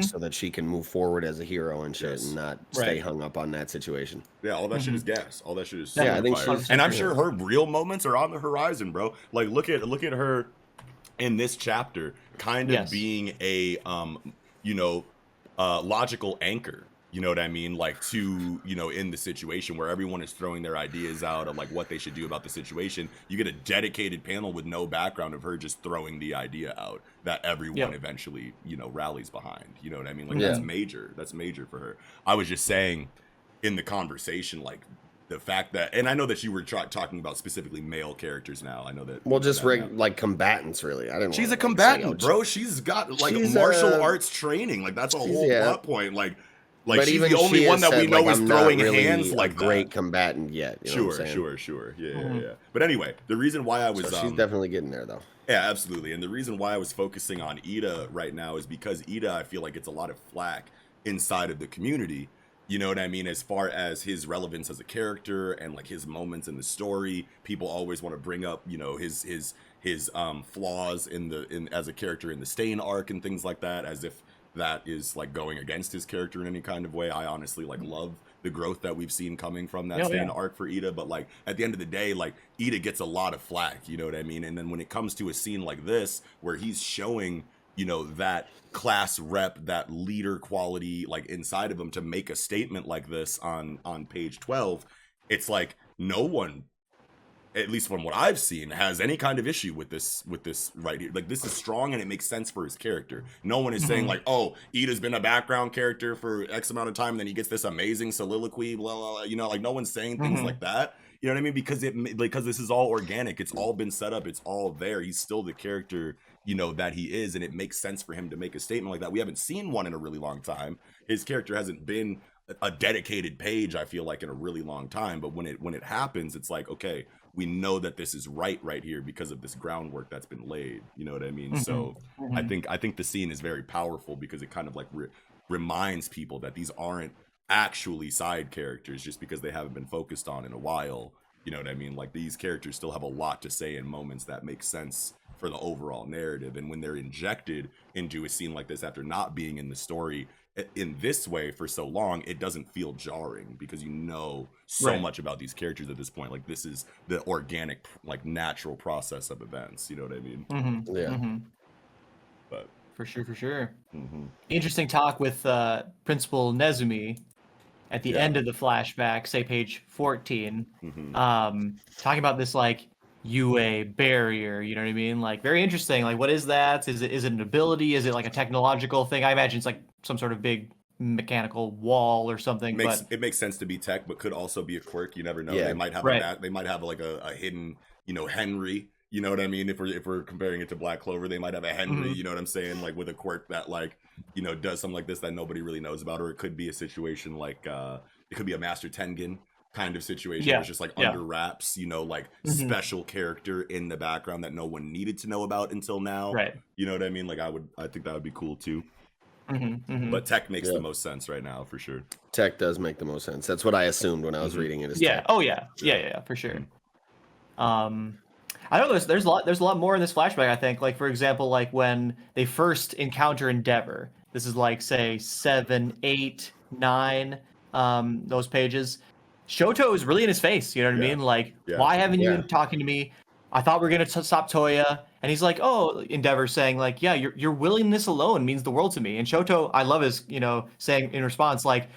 so that she can move forward as a hero and shit, and not stay hung up on that situation. Yeah, all that shit is gas. All that shit is I think she's, and I'm sure her real moments are on the horizon, bro. Like look at her in this chapter, kind of being a logical anchor. You know what I mean? Like to, you know, in the situation where everyone is throwing their ideas out of like what they should do about the situation, you get a dedicated panel with no background of her just throwing the idea out that everyone eventually, you know, rallies behind. You know what I mean? Like that's major. That's major for her. I was just saying in the conversation, like the fact that, and I know that you were talking about specifically male characters now. I know that. Well, just like combatants, really. I didn't. She's a combatant, bro. She's got like martial arts training. Like that's a whole plot point. Like but she's even the only one that we know is throwing hands like that. Great combatant yet. You know what I'm saying? Sure. Yeah. But anyway, the reason why I was she's definitely getting there though. Yeah, absolutely. And the reason why I was focusing on Ida right now is because Ida, I feel like it's a lot of flack inside of the community. You know what I mean? As far as his relevance as a character and like his moments in the story, people always want to bring up, you know, his his flaws in as a character in the Stain arc and things like that, as if that is like going against his character in any kind of way. I honestly like love the growth that we've seen coming from that Stain arc for Ida, but like at the end of the day, like Ida gets a lot of flack, you know what I mean? And then when it comes to a scene like this where he's showing, you know, that class rep, that leader quality like inside of him to make a statement like this on page 12, it's like no one, at least from what I've seen, has any kind of issue with this right here. Like this is strong and it makes sense for his character. No one is saying like, oh, Ida's been a background character for X amount of time, and then he gets this amazing soliloquy, blah, blah, blah. You know, like no one's saying things like that. You know what I mean? Because this is all organic. It's all been set up. It's all there. He's still the character, you know, that he is, and it makes sense for him to make a statement like that. We haven't seen one in a really long time. His character hasn't been a dedicated page, I feel like, in a really long time. But when it happens, it's like, okay, we know that this is right here because of this groundwork that's been laid. You know what I mean? So I think the scene is very powerful because it kind of like reminds people that these aren't actually side characters just because they haven't been focused on in a while. You know what I mean? Like these characters still have a lot to say in moments that make sense for the overall narrative. And when they're injected into a scene like this after not being in the story in this way for so long, it doesn't feel jarring because you know so much about these characters at this point. Like this is the organic, like natural process of events. You know what I mean? But for sure. Interesting talk with Principal Nezumi at the end of the flashback, say page 14, talking about this like UA barrier, you know what I mean? Like very interesting. Like what is that? Is it an ability? Is it like a technological thing? I imagine it's like some sort of big mechanical wall or something. It makes sense to be tech, but could also be a quirk. You never know. Yeah. They might have they might have like a hidden, you know, Henry. You know what I mean? If we're comparing it to Black Clover, they might have a Henry. You know what I'm saying? Like with a quirk that like, you know, does something like this that nobody really knows about, or it could be a situation like it could be a Master Tengen kind of situation where it's just like under wraps, you know, like special character in the background that no one needed to know about until now. Right. You know what I mean? Like I think that would be cool too. But tech makes the most sense right now for sure. Tech does make the most sense. That's what I assumed when I was reading it. Tech. Oh yeah, for sure. I know there's a lot more in this flashback. I think, like for example, like when they first encounter Endeavor. This is like say 7, 8, 9, those pages. Shoto is really in his face. You know what I mean? Like, why haven't you been talking to me? I thought we were gonna stop Toya, and he's like, oh, Endeavor saying like, yeah, your willingness alone means the world to me. And Shoto, I love his, you know, saying in response like,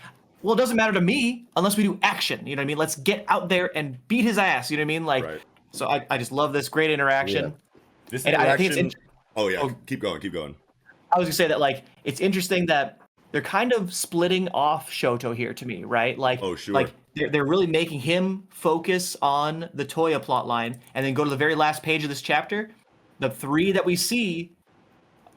well, it doesn't matter to me unless we do action. You know what I mean? Let's get out there and beat his ass. You know what I mean? Like, so I just love this great interaction. This and interaction. I think it's keep going. I was gonna say that like it's interesting that they're kind of splitting off Shoto here to me, right? Like, like they're really making him focus on the Toya plotline, and then go to the very last page of this chapter. The three that we see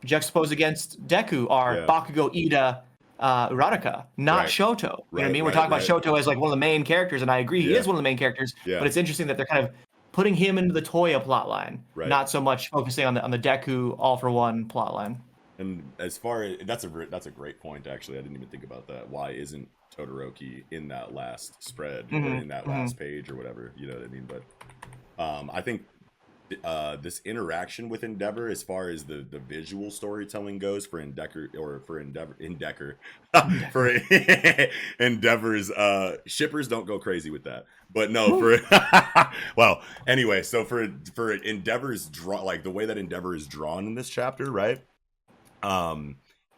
juxtaposed against Deku are Bakugo, Ida, Uraraka, not Shoto. You know what I mean? We're talking about Shoto as like one of the main characters, and I agree he is one of the main characters. But it's interesting that they're kind of putting him into the Toya plotline, not so much focusing on the Deku All for One plotline. And as far as that's a great point, actually. I didn't even think about that. Why isn't Todoroki in that last spread or in that last page or whatever? You know what I mean? But I think this interaction with Endeavor, as far as the visual storytelling goes for Endeavor for Endeavor's shippers don't go crazy with that. But no, for well, anyway, so for Endeavor's like the way that Endeavor is drawn in this chapter, right?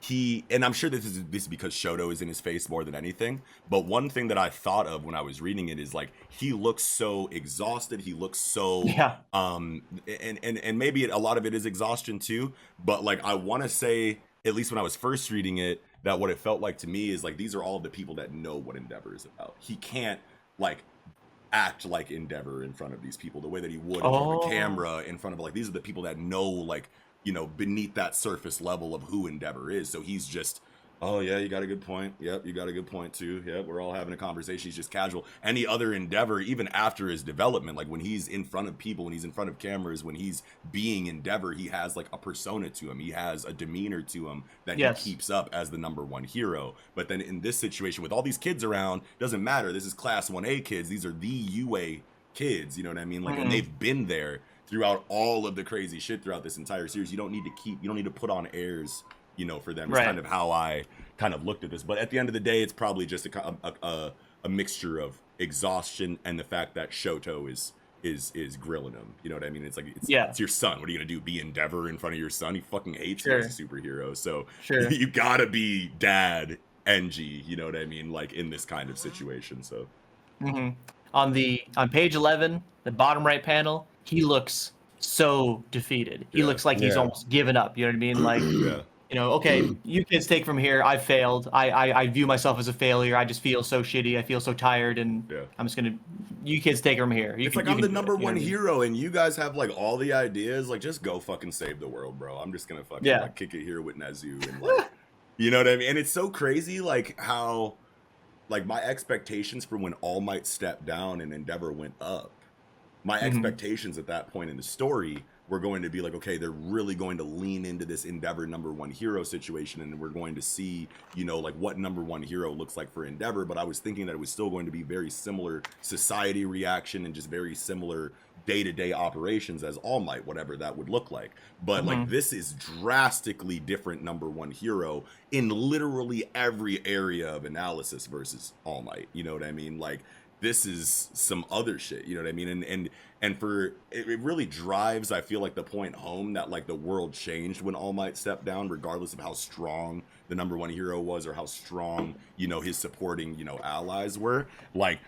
He, and I'm sure this is because Shoto is in his face more than anything, but one thing that I thought of when I was reading it is like he looks so exhausted, he looks so and maybe a lot of it is exhaustion too, but like I want to say, at least when I was first reading it, that what it felt like to me is like these are all the people that know what Endeavor is about. He can't like act like Endeavor in front of these people the way that he would in front of a camera, in front of like these are the people that know, like, you know, beneath that surface level of who Endeavor is. So he's just, oh yeah, you got a good point. Yep, you got a good point too. Yep, we're all having a conversation. He's just casual. Any other Endeavor, even after his development, like when he's in front of people, when he's in front of cameras, when he's being Endeavor, he has like a persona to him. He has a demeanor to him that he keeps up as the #1 hero. But then in this situation with all these kids around, doesn't matter. This is class 1A kids. These are the UA kids. You know what I mean? Like, and they've been there throughout all of the crazy shit throughout this entire series. You don't need to put on airs, you know, for them. It's kind of how I kind of looked at this. But at the end of the day, it's probably just a mixture of exhaustion and the fact that Shoto is grilling him. You know what I mean? It's like it's your son. What are you gonna do? Be Endeavor in front of your son? He fucking hates you as a superhero. So you gotta be dad Engie. You know what I mean? Like in this kind of situation. So on page 11, the bottom right panel, he looks so defeated. He looks like he's almost given up. You know what I mean? Like, you know, okay, you kids take from here. I failed. I view myself as a failure. I just feel so shitty. I feel so tired, and I'm just gonna. You kids take from here. I'm the number one hero, and you guys have like all the ideas. Like, just go fucking save the world, bro. I'm just gonna fucking like kick it here with Nezu, and like, you know what I mean? And it's so crazy, like how, like my expectations for when All Might stepped down and Endeavor went up. My expectations at that point in the story were going to be like, okay, they're really going to lean into this Endeavor number one hero situation, and we're going to see, you know, like what number one hero looks like for Endeavor. But I was thinking that it was still going to be very similar society reaction and just very similar day-to-day operations as All Might, whatever that would look like. But like this is drastically different number one hero in literally every area of analysis versus All Might. You know what I mean? Like, this is some other shit, you know what I mean? And for it really drives, I feel like, the point home that like the world changed when All Might stepped down, regardless of how strong the number one hero was or how strong, you know, his supporting, you know, allies were. Like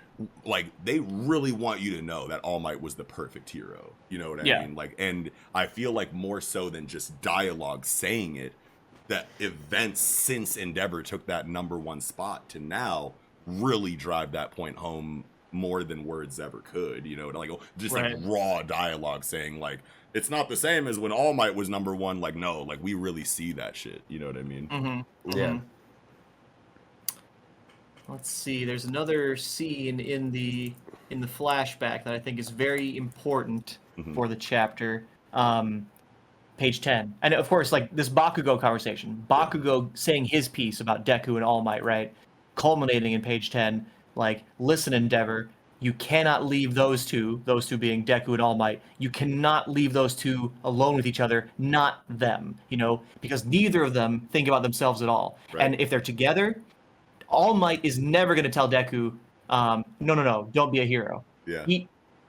they really want you to know that All Might was the perfect hero. You know what I mean? Like, and I feel like more so than just dialogue saying it, that events since Endeavor took that number one spot to now really drive that point home more than words ever could, you know, like just like raw dialogue saying like it's not the same as when All Might was number one. Like, no, like we really see that shit, you know what I mean? Let's see, there's another scene in the flashback that I think is very important for the chapter. Page 10, and of course, like this Bakugo conversation, Bakugo saying his piece about Deku and All Might, right? Culminating in page 10, like, listen, Endeavor, you cannot leave those two being Deku and All Might, you cannot leave those two alone with each other, not them, you know, because neither of them think about themselves at all. And if they're together, All Might is never going to tell Deku, no, don't be a hero.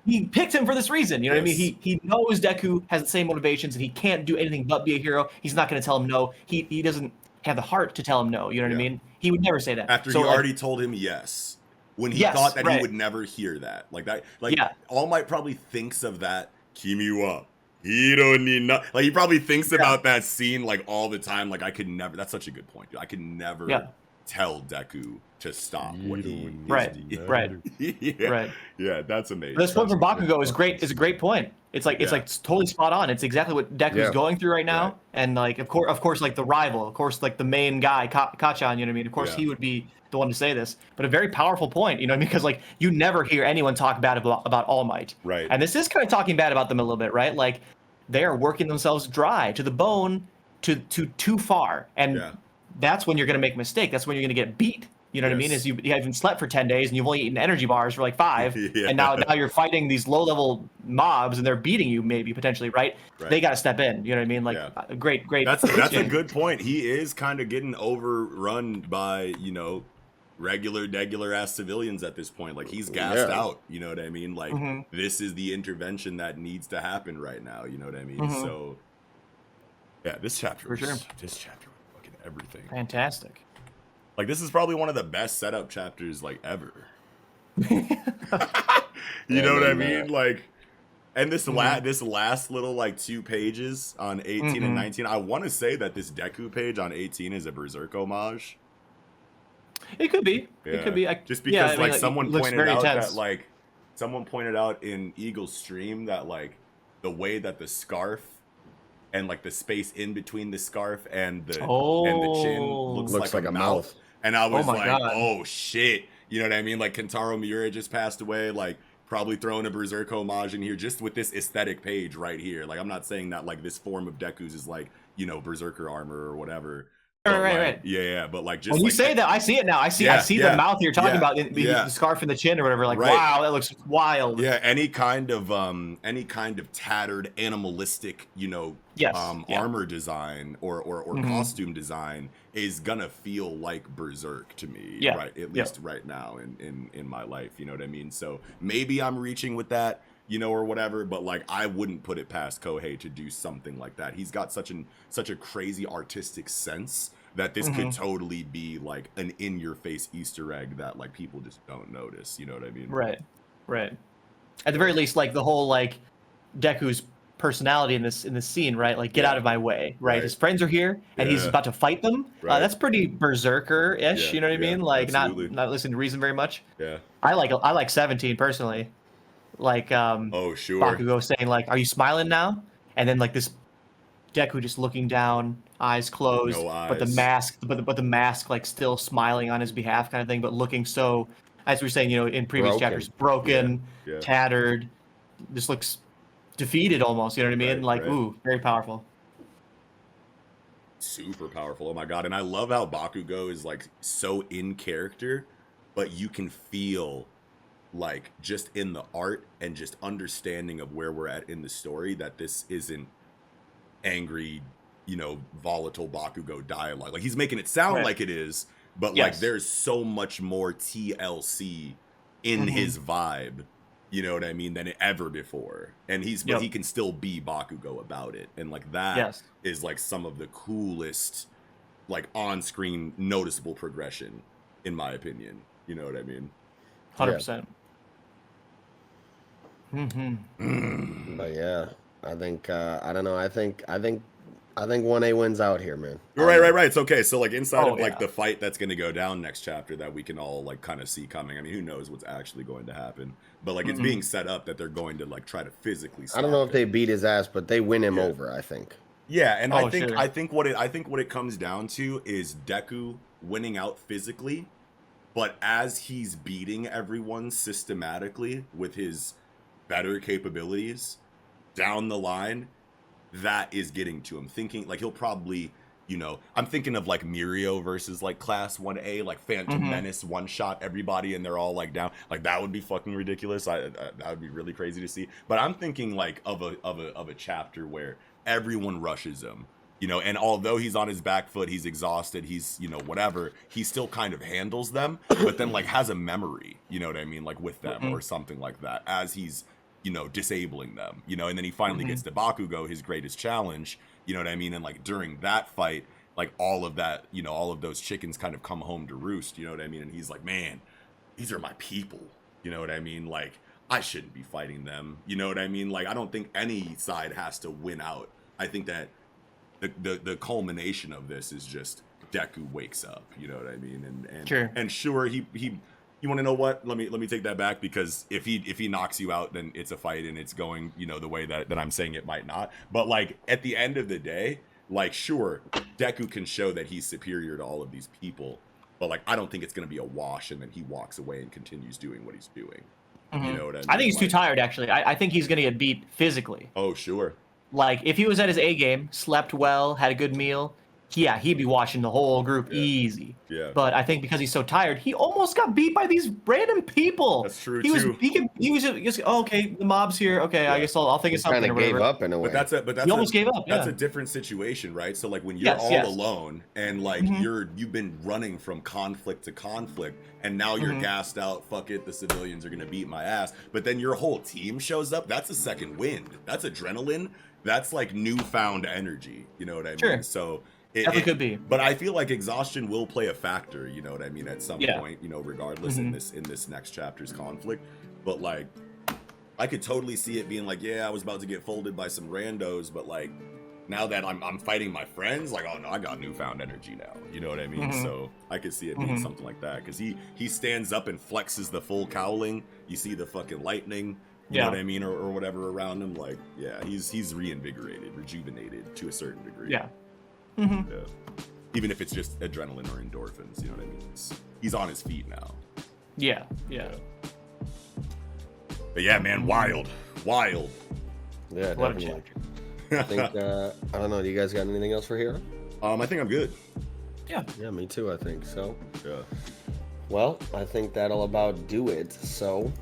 He picked him for this reason, you know what I mean? He knows Deku has the same motivations and he can't do anything but be a hero. He's not going to tell him no. He doesn't have the heart to tell him no, you know what I mean? He would never say that. After he already told him yes, when he thought that he would never hear that. Like that, like All Might probably thinks of that Kimi wa hiro ni na. Like he probably thinks about that scene like all the time. Like I could never. That's such a good point. I could never tell Deku to stop what he right. Yeah, that's amazing. This point from Bakugo is great. Is a great point. It's like totally spot on. It's exactly what Deku's going through right now. And like of course, like the rival, of course, like the main guy, Kachan, you know what I mean? Of course, he would be the one to say this. But a very powerful point, you know what I mean? Because like you never hear anyone talk bad about All Might. Right. And this is kind of talking bad about them a little bit, right? Like they are working themselves dry to the bone, to too far, and that's when you're going to make a mistake. That's when you're going to get beat. You know what I mean? Is you haven't slept for 10 days and you've only eaten energy bars for like 5, and now you're fighting these low-level mobs and they're beating you maybe potentially, right? They got to step in. You know what I mean? Like great. That's a good point. He is kind of getting overrun by, you know, regular ass civilians at this point. Like he's gassed out. You know what I mean? Like this is the intervention that needs to happen right now. You know what I mean? So yeah, this chapter was fucking everything. Fantastic. Like this is probably one of the best setup chapters like ever. You know what I mean? Like, and this last little like 2 pages on 18 and 19. I want to say that this Deku page on 18 is a Berserk homage. It could be. It could be. Just because like someone pointed out that like someone pointed out in Eagle's stream that like the way that the scarf and like the space in between the scarf and the chin looks like a mouth. And I was oh shit. You know what I mean? Like Kentaro Miura just passed away, like probably throwing a Berserk homage in here just with this aesthetic page right here. Like I'm not saying that like this form of Deku's is like, you know, Berserker armor or whatever. Right. Yeah, but like just when you like, say that, I see it now. I see the mouth you're talking about, the scarf in the chin or whatever. Like, wow, that looks wild. Yeah, any kind of tattered animalistic, armor design or costume design is gonna feel like Berserk to me, right? At least right now in my life, you know what I mean? So maybe I'm reaching with that, or whatever, but like I wouldn't put it past Kohei to do something like that. He's got such a crazy artistic sense that this could totally be like an in-your-face Easter egg that like people just don't notice. You know what I mean? Right. At the very least, like the whole like Deku's personality in this scene, right? Like, get out of my way, right? His friends are here, and he's about to fight them. That's pretty Berserker-ish. You know what I mean? Like, absolutely. not listening to reason very much. Yeah. I like 17 personally. Like, oh sure. Bakugo saying like, "Are you smiling now?" And then like this Deku just looking down, eyes closed, No eyes. but the mask like still smiling on his behalf, kind of thing, but looking so, as we were saying, in previous chapters, broken, tattered, just looks defeated almost. You know what I mean? Ooh, very powerful. Super powerful. Oh my god! And I love how Bakugo is like so in character, but you can feel like just in the art and just understanding of where we're at in the story that this isn't angry, volatile Bakugo dialogue. Like he's making it sound like it is, but like there's so much more TLC in his vibe, you know what I mean, than ever before. And but he can still be Bakugo about it. And like that is like some of the coolest like on-screen noticeable progression in my opinion. You know what I mean? 100%. But yeah, I think I don't know. I think 1A wins out here, man. Right. It's okay. So like inside of like the fight that's going to go down next chapter that we can all like kind of see coming. I mean, who knows what's actually going to happen? But like it's being set up that they're going to like try to physically stop I don't know if him. they beat his ass, but they win him over, I think. Yeah, and I think what it comes down to is Deku winning out physically, but as he's beating everyone systematically with his better capabilities down the line, that is getting to him. Thinking like he'll probably, I'm thinking of like Mirio versus like Class 1A, like Phantom Menace one shot everybody and they're all like down. Like that would be fucking ridiculous. That would be really crazy to see. But I'm thinking like of a chapter where everyone rushes him, and although he's on his back foot, he's exhausted, he's whatever, he still kind of handles them, but then like has a memory, you know what I mean, like with them or something like that as he's disabling them, and then he finally gets to Bakugo, his greatest challenge, you know what I mean? And like during that fight, like all of that, all of those chickens kind of come home to roost, you know what I mean? And he's like, man, these are my people, you know what I mean? Like, I shouldn't be fighting them, you know what I mean? Like, I don't think any side has to win out. I think that the culmination of this is just Deku wakes up, you know what I mean? And sure, he you want to know what? Let me take that back, because if he knocks you out, then it's a fight and it's going, the way that I'm saying it might not. But like at the end of the day, like sure, Deku can show that he's superior to all of these people, but like I don't think it's gonna be a wash and then he walks away and continues doing what he's doing. You know what I mean? I think he's too tired actually. I think he's gonna get beat physically. Oh sure. Like if he was at his A game, slept well, had a good meal, he'd be washing the whole group easy. Yeah. But I think because he's so tired, he almost got beat by these random people. That's true too. He was just okay, the mob's here. Okay, I guess I'll think of something. Kind of gave up in a way. But he almost gave up. That's a different situation, right? So like when you're all alone and like you've been running from conflict to conflict, and now you're gassed out. Fuck it, the civilians are gonna beat my ass. But then your whole team shows up. That's a second wind. That's adrenaline. That's like newfound energy. You know what I mean? So. It could be, but I feel like exhaustion will play a factor, you know what I mean, at some point, regardless in this next chapter's conflict. But like, I could totally see it being like, I was about to get folded by some randos, but like, now that I'm fighting my friends, like, oh no, I got newfound energy now, you know what I mean? So I could see it being something like that, because he stands up and flexes the full cowling. You see the fucking lightning, you know what I mean, or whatever around him. Like, he's reinvigorated, rejuvenated to a certain degree. Yeah. Yeah. Even if it's just adrenaline or endorphins, you know what I mean? He's on his feet now. Yeah. But yeah, man, wild. Yeah, definitely. I think I don't know. Do you guys got anything else for Hero? I think I'm good. Yeah, me too, I think so. Yeah. Well, I think that'll about do it. So,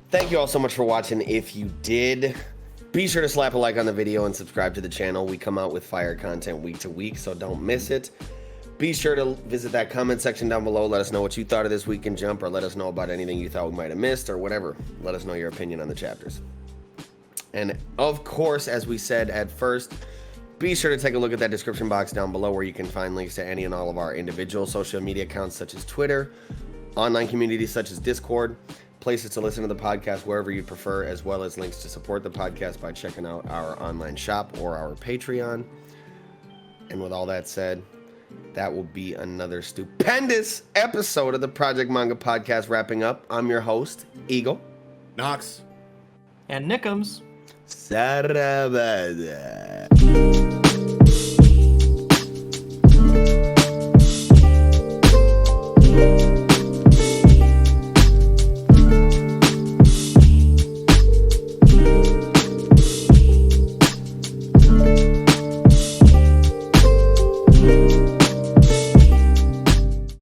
thank you all so much for watching. If you did, be sure to slap a like on the video and subscribe to the channel. We come out with fire content week to week, so don't miss it. Be sure to visit that comment section down below. Let us know what you thought of this Week in Jump, or let us know about anything you thought we might have missed, or whatever. Let us know your opinion on the chapters. And of course, as we said at first, be sure to take a look at that description box down below where you can find links to any and all of our individual social media accounts such as Twitter, online communities such as Discord, places to listen to the podcast wherever you prefer, as well as links to support the podcast by checking out our online shop or our Patreon. And with all that said, that will be another stupendous episode of the Project Manga Podcast wrapping up. I'm your host, Eagle. Knox. And Nickums. Sarabada.